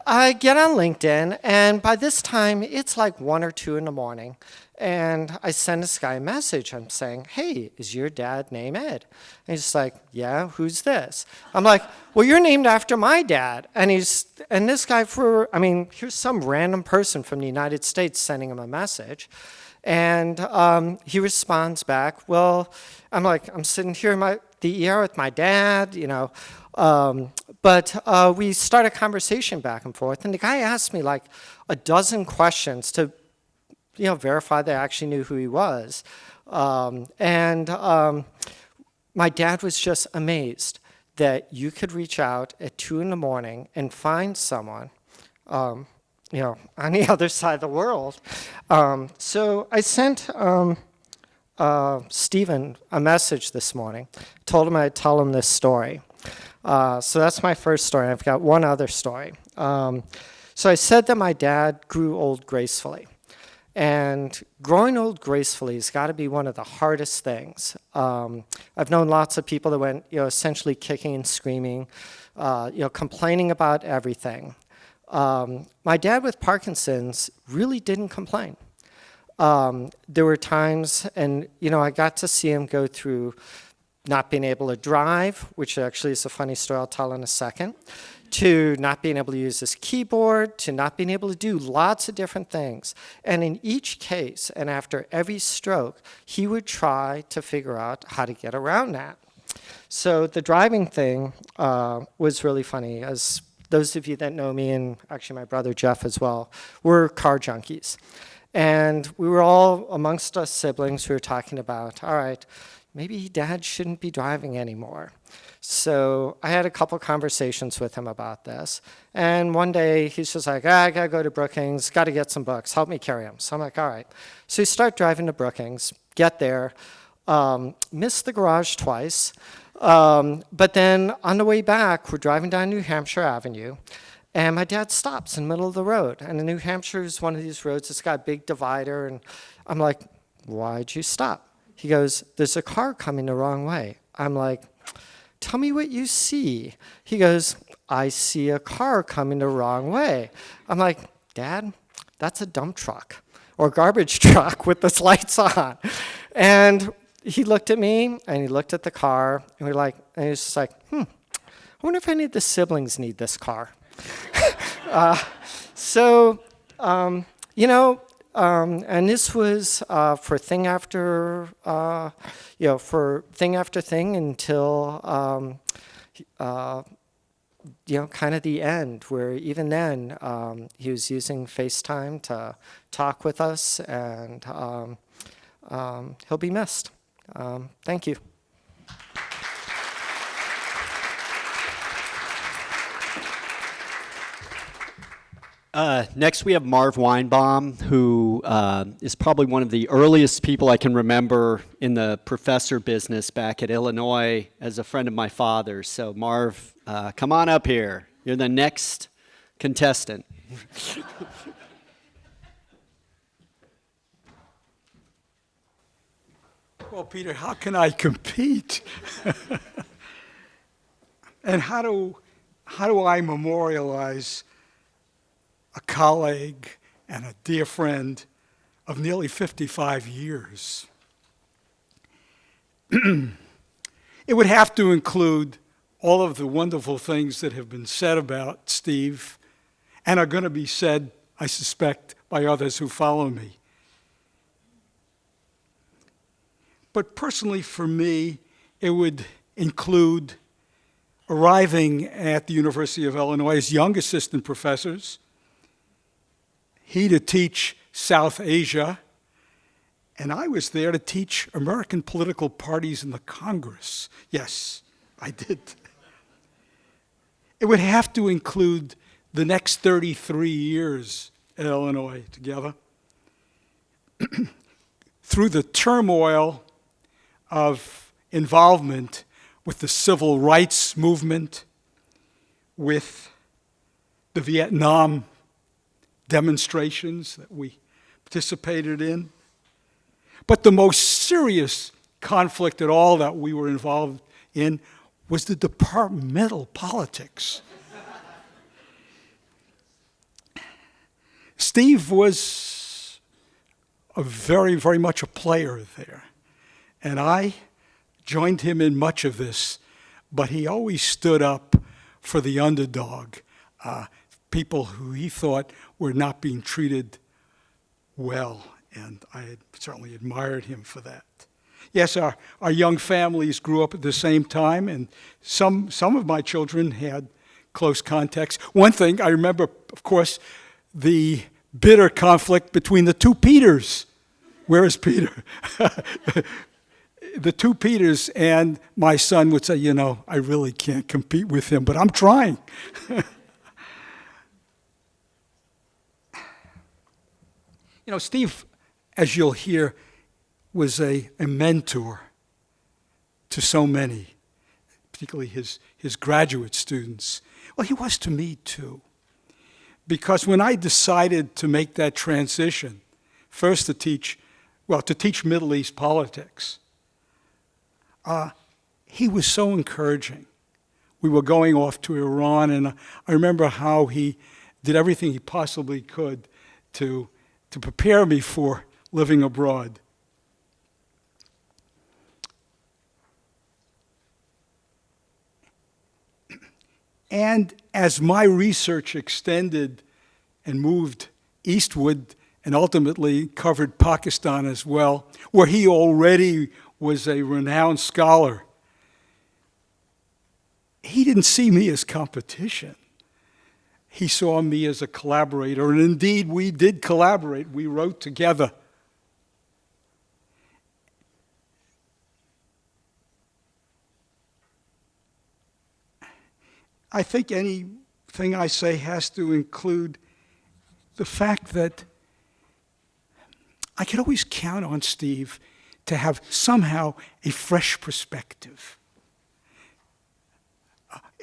I get on LinkedIn, and by this time, it's like 1 or 2 in the morning. And I send this guy a message. I'm saying, hey, is your dad named Ed? And he's like, yeah, who's this? I'm like, well, you're named after my dad. And this guy here's some random person from the United States sending him a message. And he responds back, well, I'm sitting here in the ER with my dad, but we start a conversation back and forth. And the guy asked me like a dozen questions to verify that I actually knew who he was. My dad was just amazed that you could reach out at 2 in the morning and find someone, on the other side of the world. So I sent Stephen a message this morning, told him I'd tell him this story. So that's my first story. I've got one other story. So I said that my dad grew old gracefully. And growing old gracefully has got to be one of the hardest things. I've known lots of people that went, essentially kicking and screaming, complaining about everything. My dad with Parkinson's really didn't complain. There were times, and I got to see him go through not being able to drive, which actually is a funny story I'll tell in a second, to not being able to use his keyboard, to not being able to do lots of different things. And in each case, and after every stroke, he would try to figure out how to get around that. So the driving thing was really funny. As those of you that know me, and actually my brother Jeff as well, we're car junkies. And we were all, amongst us siblings, we were talking about, all right, maybe Dad shouldn't be driving anymore. So I had a couple conversations with him about this. And one day he's just like, I gotta go to Brookings, gotta get some books, help me carry them. So I'm like, all right. So we start driving to Brookings, get there, miss the garage twice. But then on the way back, we're driving down New Hampshire Avenue, and my dad stops in the middle of the road. And New Hampshire is one of these roads that's got a big divider. And I'm like, why'd you stop? He goes, there's a car coming the wrong way. I'm like, tell me what you see. He goes, I see a car coming the wrong way. I'm like, Dad, that's a dump truck or garbage truck with its lights on. And he looked at me and he looked at the car and he was just like, I wonder if any of the siblings need this car. And this was for thing after thing until kind of the end, where even then he was using FaceTime to talk with us, and he'll be missed. Thank you. Next, we have Marv Weinbaum, who is probably one of the earliest people I can remember in the professor business back at Illinois as a friend of my father's. So, Marv, come on up here. You're the next contestant. Well, Peter, how can I compete? And how do I memorialize a colleague and a dear friend of nearly 55 years? It would have to include all of the wonderful things that have been said about Steve and are going to be said, I suspect, by others who follow me. But personally, for me, it would include arriving at the University of Illinois as young assistant professors, he to teach South Asia, and I was there to teach American political parties in the Congress. Yes, I did. It would have to include the next 33 years at Illinois together. Through the turmoil of involvement with the civil rights movement, with the Vietnam demonstrations that we participated in. But the most serious conflict at all that we were involved in was the departmental politics. Steve was very, very much a player there. And I joined him in much of this, but he always stood up for the underdog, people who he thought were not being treated well, and I certainly admired him for that. Yes, our young families grew up at the same time, and some of my children had close contacts. One thing I remember, of course, the bitter conflict between the two Peters. Where is Peter? The two Peters, and my son would say, you know, I really can't compete with him, but I'm trying. You know, Steve, as you'll hear, was a mentor to so many, particularly his graduate students. Well, he was to me too. Because when I decided to make that transition, first to teach Middle East politics, he was so encouraging. We were going off to Iran, and I remember how he did everything he possibly could to prepare me for living abroad. And as my research extended and moved eastward and ultimately covered Pakistan as well, where he already was a renowned scholar, he didn't see me as competition. He saw me as a collaborator, and indeed we did collaborate. We wrote together. I think anything I say has to include the fact that I could always count on Steve to have somehow a fresh perspective.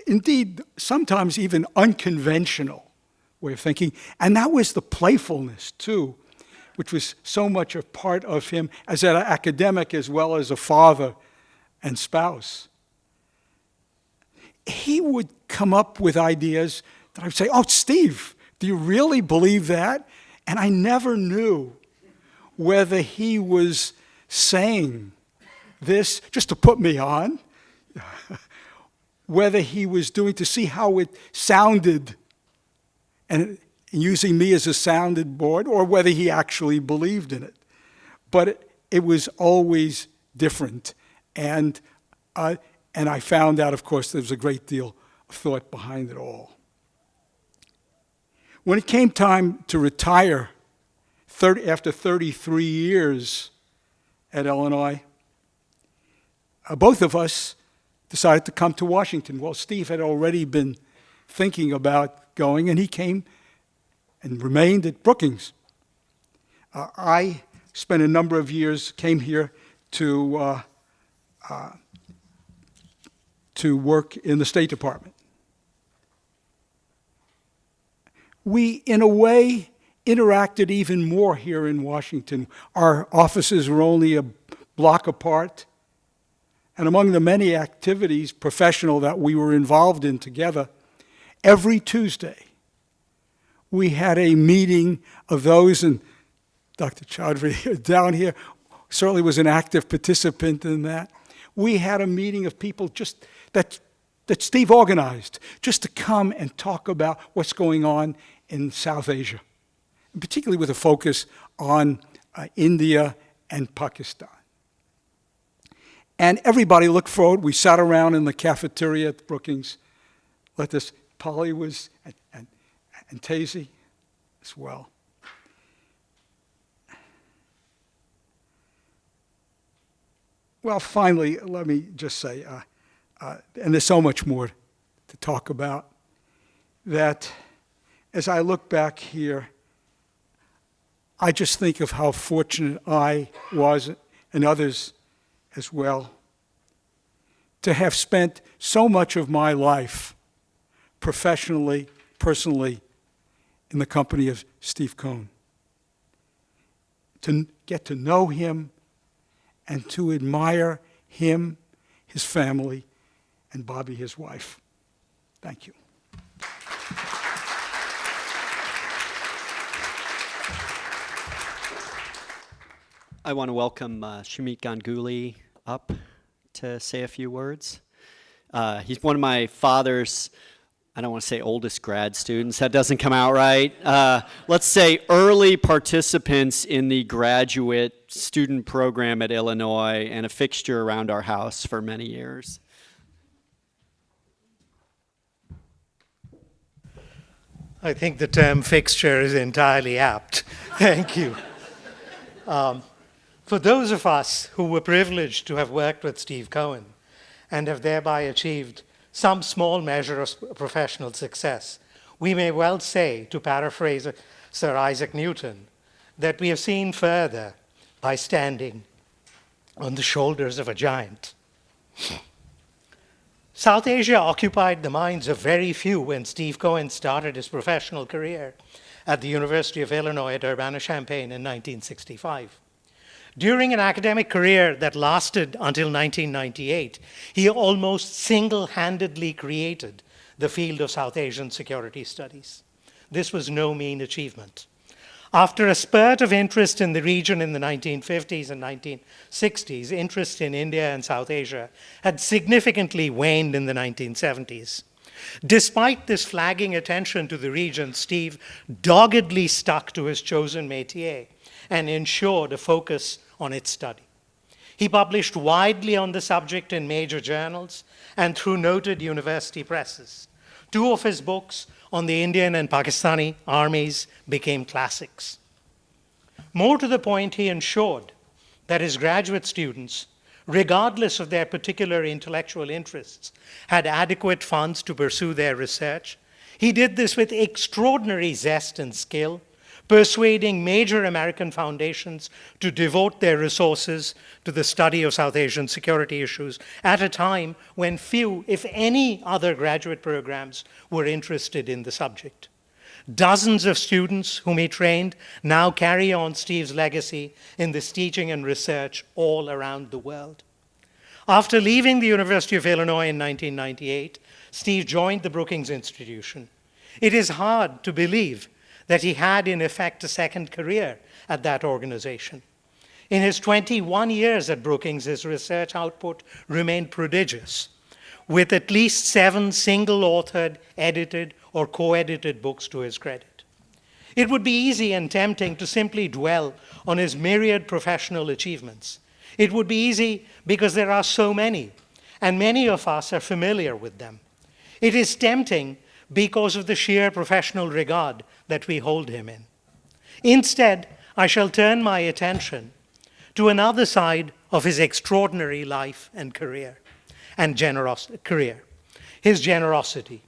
Indeed, sometimes even unconventional way of thinking. And that was the playfulness, too, which was so much a part of him as an academic as well as a father and spouse. He would come up with ideas that I would say, oh, Steve, do you really believe that? And I never knew whether he was saying this just to put me on, whether he was doing to see how it sounded and using me as a sounding board, or whether he actually believed in it. But it was always different. And I found out, of course, there was a great deal of thought behind it all. When it came time to retire after 33 years at Illinois, both of us decided to come to Washington. Well, Steve had already been thinking about going, and he came and remained at Brookings. I spent a number of years, came here to work in the State Department. We, in a way, interacted even more here in Washington. Our offices were only a block apart. And among the many activities, professional, that we were involved in together, every Tuesday, we had a meeting of those, and Dr. Chaudhry down here certainly was an active participant in that. We had a meeting of people just that Steve organized, just to come and talk about what's going on in South Asia, and particularly with a focus on India and Pakistan. And everybody looked forward. We sat around in the cafeteria at Brookings. Polly was, and Tazy as well. Well, finally, let me just say, and there's so much more to talk about, that as I look back here, I just think of how fortunate I was, and others as well, to have spent so much of my life professionally, personally, in the company of Steve Cohen. To get to know him and to admire him, his family, and Bobby, his wife. Thank you. I want to welcome Shamit Ganguly up to say a few words. He's one of my father's, I don't want to say oldest grad students, that doesn't come out right. Let's say early participants in the graduate student program at Illinois, and a fixture around our house for many years. I think the term fixture is entirely apt. Thank you. For those of us who were privileged to have worked with Steve Cohen and have thereby achieved some small measure of professional success, we may well say, to paraphrase Sir Isaac Newton, that we have seen further by standing on the shoulders of a giant. South Asia occupied the minds of very few when Steve Cohen started his professional career at the University of Illinois at Urbana-Champaign in 1965. During an academic career that lasted until 1998, he almost single-handedly created the field of South Asian security studies. This was no mean achievement. After a spurt of interest in the region in the 1950s and 1960s, interest in India and South Asia had significantly waned in the 1970s. Despite this flagging attention to the region, Steve doggedly stuck to his chosen métier and ensured a focus on its study. He published widely on the subject in major journals and through noted university presses. Two of his books on the Indian and Pakistani armies became classics. More to the point, he ensured that his graduate students, regardless of their particular intellectual interests, had adequate funds to pursue their research. He did this with extraordinary zest and skill, persuading major American foundations to devote their resources to the study of South Asian security issues at a time when few, if any, other graduate programs were interested in the subject. Dozens of students whom he trained now carry on Steve's legacy in this teaching and research all around the world. After leaving the University of Illinois in 1998, Steve joined the Brookings Institution. It is hard to believe that he had, in effect, a second career at that organization. In his 21 years at Brookings, his research output remained prodigious, with at least 7 single-authored, edited, or co-edited books to his credit. It would be easy and tempting to simply dwell on his myriad professional achievements. It would be easy because there are so many, and many of us are familiar with them. It is tempting because of the sheer professional regard that we hold him in. Instead, I shall turn my attention to another side of his extraordinary life and career, his generosity.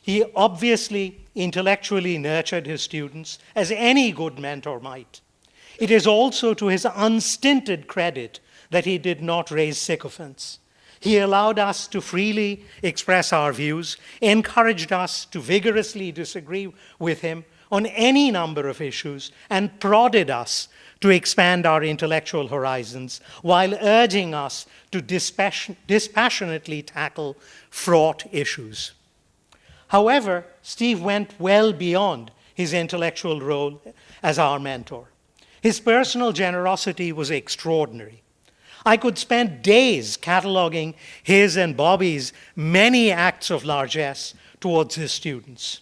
He obviously intellectually nurtured his students, as any good mentor might. It is also to his unstinted credit that he did not raise sycophants. He allowed us to freely express our views, encouraged us to vigorously disagree with him on any number of issues, and prodded us to expand our intellectual horizons while urging us to dispassionately tackle fraught issues. However, Steve went well beyond his intellectual role as our mentor. His personal generosity was extraordinary. I could spend days cataloging his and Bobby's many acts of largesse towards his students.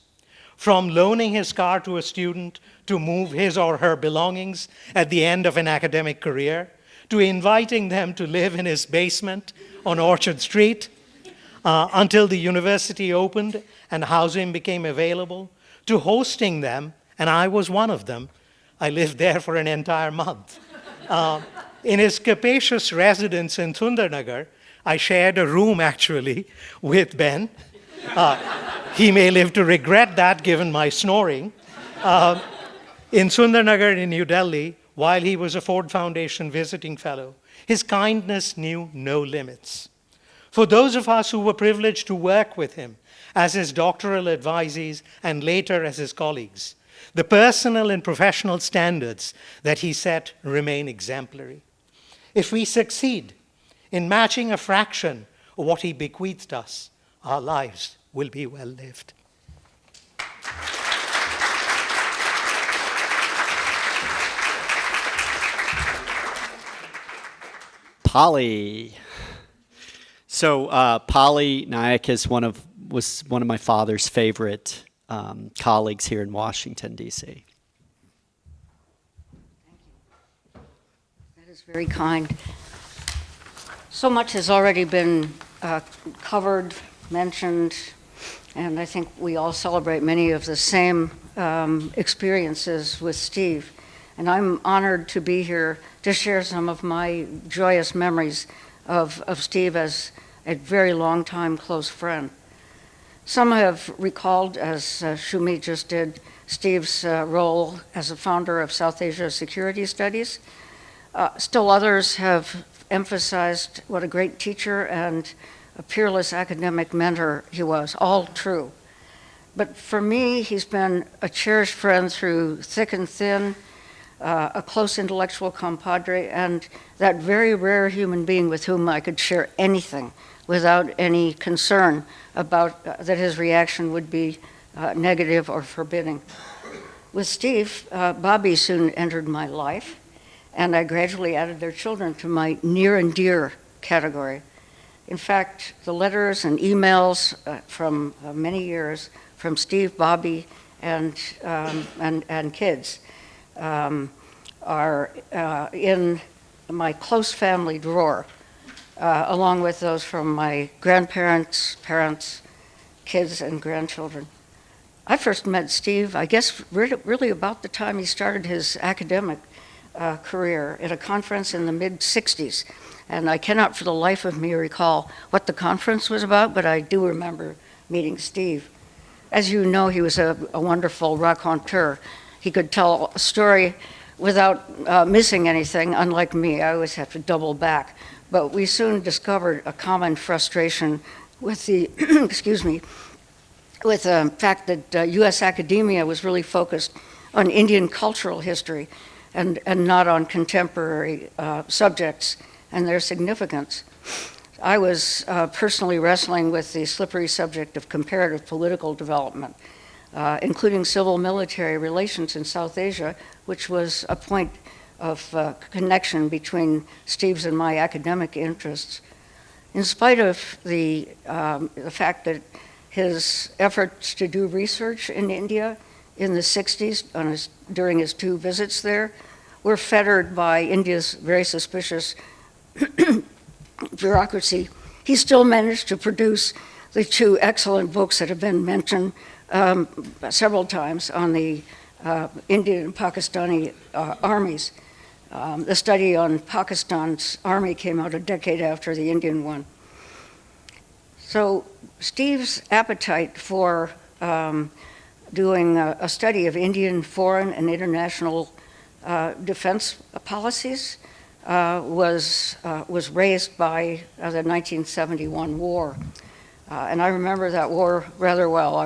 From loaning his car to a student to move his or her belongings at the end of an academic career, to inviting them to live in his basement on Orchard Street until the university opened and housing became available, to hosting them, and I was one of them. I lived there for an entire month. In his capacious residence in Sundarnagar, I shared a room actually with Ben. He may live to regret that given my snoring. In Sundarnagar in New Delhi, while he was a Ford Foundation visiting fellow, his kindness knew no limits. For those of us who were privileged to work with him as his doctoral advisees and later as his colleagues, the personal and professional standards that he set remain exemplary. If we succeed in matching a fraction of what he bequeathed us, our lives will be well lived. Polly. So Polly Nayak was one of my father's favorite colleagues here in Washington, D.C. That is very kind. So much has already been covered, mentioned, and I think we all celebrate many of the same experiences with Steve. And I'm honored to be here to share some of my joyous memories of Steve as a very long-time close friend. Some have recalled, as Shumi just did, Steve's role as a founder of South Asia Security Studies. Still others have emphasized what a great teacher and a peerless academic mentor he was, all true. But for me, he's been a cherished friend through thick and thin, a close intellectual compadre, and that very rare human being with whom I could share anything without any concern about that his reaction would be negative or forbidding. With Steve, Bobby soon entered my life, and I gradually added their children to my near and dear category. In fact, the letters and emails from many years from Steve, Bobby, and kids are in my close family drawer, along with those from my grandparents, parents, kids, and grandchildren. I first met Steve, I guess, really about the time he started his academic career at a conference in the mid-'60s. And I cannot for the life of me recall what the conference was about, but I do remember meeting Steve. As you know, he was a wonderful raconteur. He could tell a story without missing anything, unlike me. I always have to double back. But we soon discovered a common frustration with the, excuse me, with the fact that U.S. academia was really focused on Indian cultural history and not on contemporary subjects and their significance. I was personally wrestling with the slippery subject of comparative political development, including civil-military relations in South Asia, which was a point of connection between Steve's and my academic interests. In spite of the fact that his efforts to do research in India in the 60s during his 2 visits there were fettered by India's very suspicious bureaucracy, he still managed to produce the 2 excellent books that have been mentioned several times on the Indian and Pakistani armies. The study on Pakistan's army came out a decade after the Indian one. So Steve's appetite for doing a study of Indian foreign and international defense policies was raised by the 1971 war. And I remember that war rather well.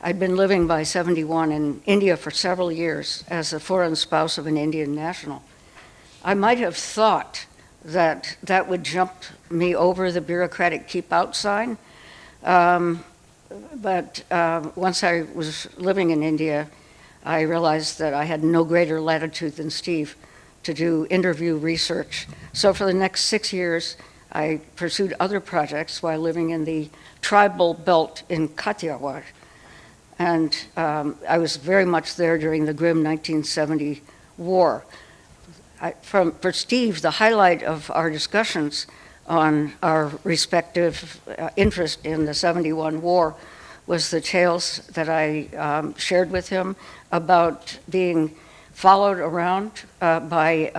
I'd been living by 71 in India for several years as a foreign spouse of an Indian national. I might have thought that that would jump me over the bureaucratic keep out sign. But once I was living in India, I realized that I had no greater latitude than Steve to do interview research. So for the next 6 years, I pursued other projects while living in the tribal belt in Kathiawar. And I was very much there during the grim 1970 war. For Steve, the highlight of our discussions on our respective interest in the 71 war was the tales that I shared with him about being followed around by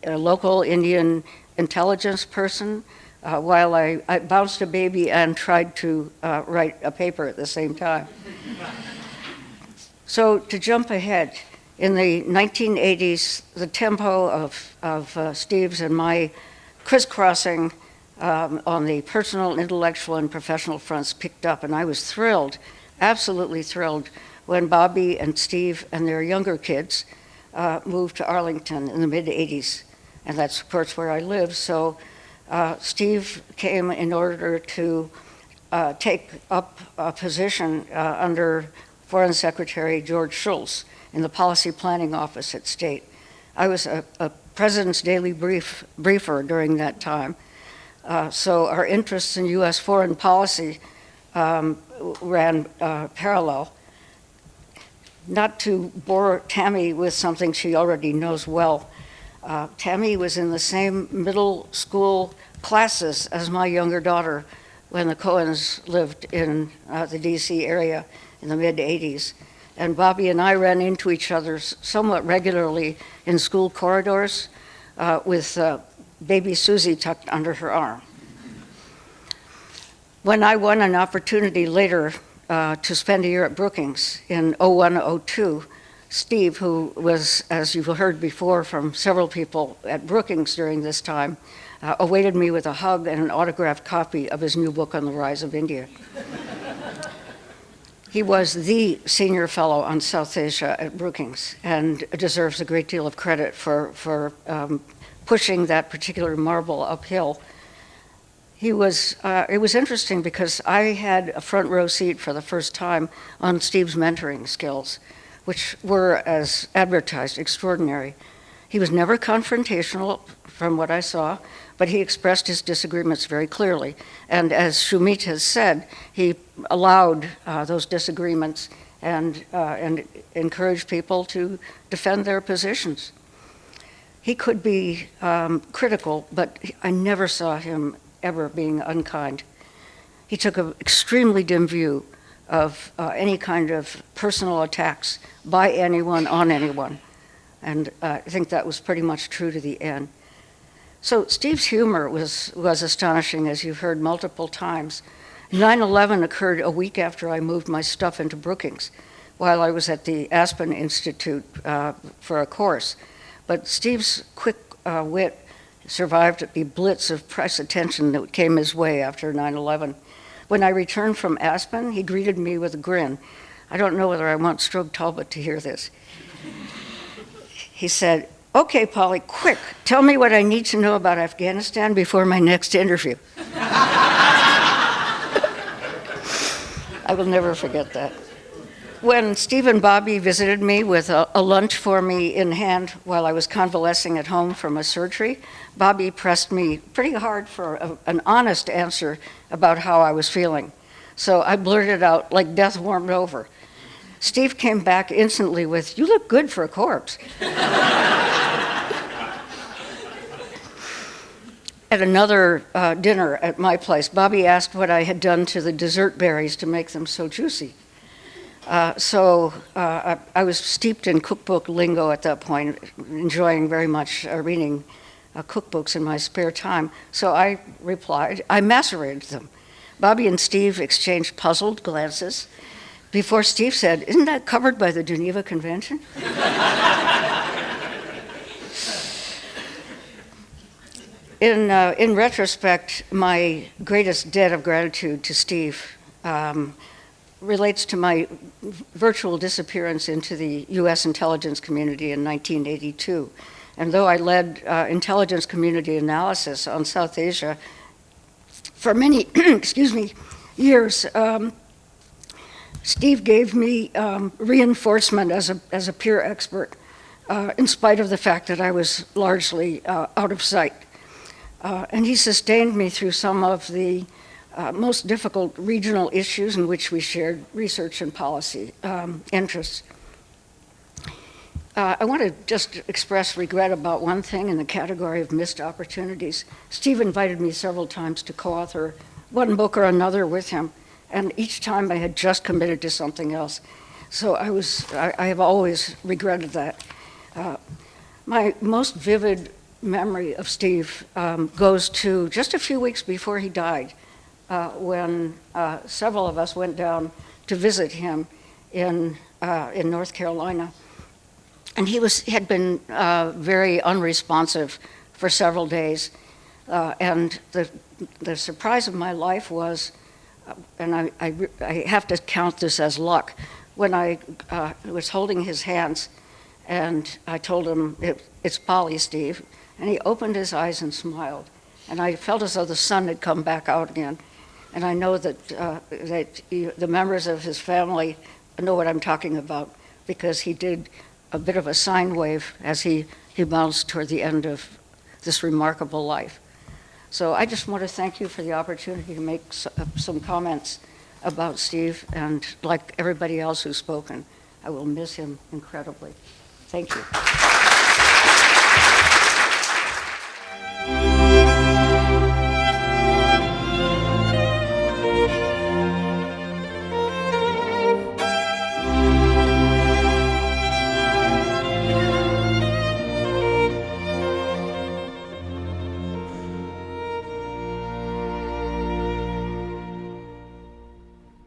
a local Indian intelligence person while I bounced a baby and tried to write a paper at the same time. So to jump ahead, in the 1980s, the tempo of Steve's and my crisscrossing on the personal, intellectual, and professional fronts picked up, and I was thrilled, absolutely thrilled, when Bobby and Steve and their younger kids moved to Arlington in the mid-80s, and that's, of course, where I live. So Steve came in order to take up a position under Foreign Secretary George Shultz in the Policy Planning Office at State. I was a President's Daily briefer during that time. So our interests in U.S. foreign policy ran parallel. Not to bore Tammy with something she already knows well, Tammy was in the same middle school classes as my younger daughter when the Cohens lived in the D.C. area in the mid-'80s. And Bobby and I ran into each other somewhat regularly in school corridors with baby Susie tucked under her arm. When I won an opportunity later to spend a year at Brookings in '01-02, Steve, who was, as you've heard before from several people at Brookings during this time, awaited me with a hug and an autographed copy of his new book on the rise of India. He was the senior fellow on South Asia at Brookings and deserves a great deal of credit for pushing that particular marble uphill. It was interesting because I had a front row seat for the first time on Steve's mentoring skills, which were, as advertised, extraordinary. He was never confrontational from what I saw, but he expressed his disagreements very clearly. And as Shumit has said, he allowed those disagreements and encouraged people to defend their positions. He could be critical, but I never saw him ever being unkind. He took an extremely dim view of any kind of personal attacks by anyone on anyone. And I think that was pretty much true to the end. So Steve's humor was astonishing, as you've heard multiple times. 9/11 occurred a week after I moved my stuff into Brookings while I was at the Aspen Institute for a course. But Steve's quick wit survived the blitz of press attention that came his way after 9/11. When I returned from Aspen, he greeted me with a grin. I don't know whether I want Strobe Talbot to hear this. He said, "Okay, Polly, quick, tell me what I need to know about Afghanistan before my next interview." I will never forget that. When Steve and Bobby visited me with a lunch for me in hand while I was convalescing at home from a surgery, Bobby pressed me pretty hard for an honest answer about how I was feeling. So I blurted out like death warmed over. Steve came back instantly with, "You look good for a corpse." At another dinner at my place, Bobby asked what I had done to the dessert berries to make them so juicy. I was steeped in cookbook lingo at that point, enjoying very much reading cookbooks in my spare time. So I replied, I macerated them. Bobby and Steve exchanged puzzled glances before Steve said, "Isn't that covered by the Geneva Convention?" In retrospect, my greatest debt of gratitude to Steve relates to my virtual disappearance into the U.S. intelligence community in 1982. And though I led intelligence community analysis on South Asia for many, excuse me, years, Steve gave me reinforcement as a peer expert, in spite of the fact that I was largely out of sight. And he sustained me through some of the most difficult regional issues in which we shared research and policy interests. I want to just express regret about one thing in the category of missed opportunities. Steve invited me several times to co-author one book or another with him, and each time I had just committed to something else. So I have always regretted that. My most vivid memory of Steve goes to just a few weeks before he died, when several of us went down to visit him in North Carolina. And he had been very unresponsive for several days. And the surprise of my life was, and I have to count this as luck, when I was holding his hands and I told him, "It's Polly, Steve." And he opened his eyes and smiled. And I felt as though the sun had come back out again. And I know that, the members of his family know what I'm talking about, because he did a bit of a sine wave as he bounced toward the end of this remarkable life. So I just want to thank you for the opportunity to make some comments about Steve, and like everybody else who's spoken, I will miss him incredibly. Thank you.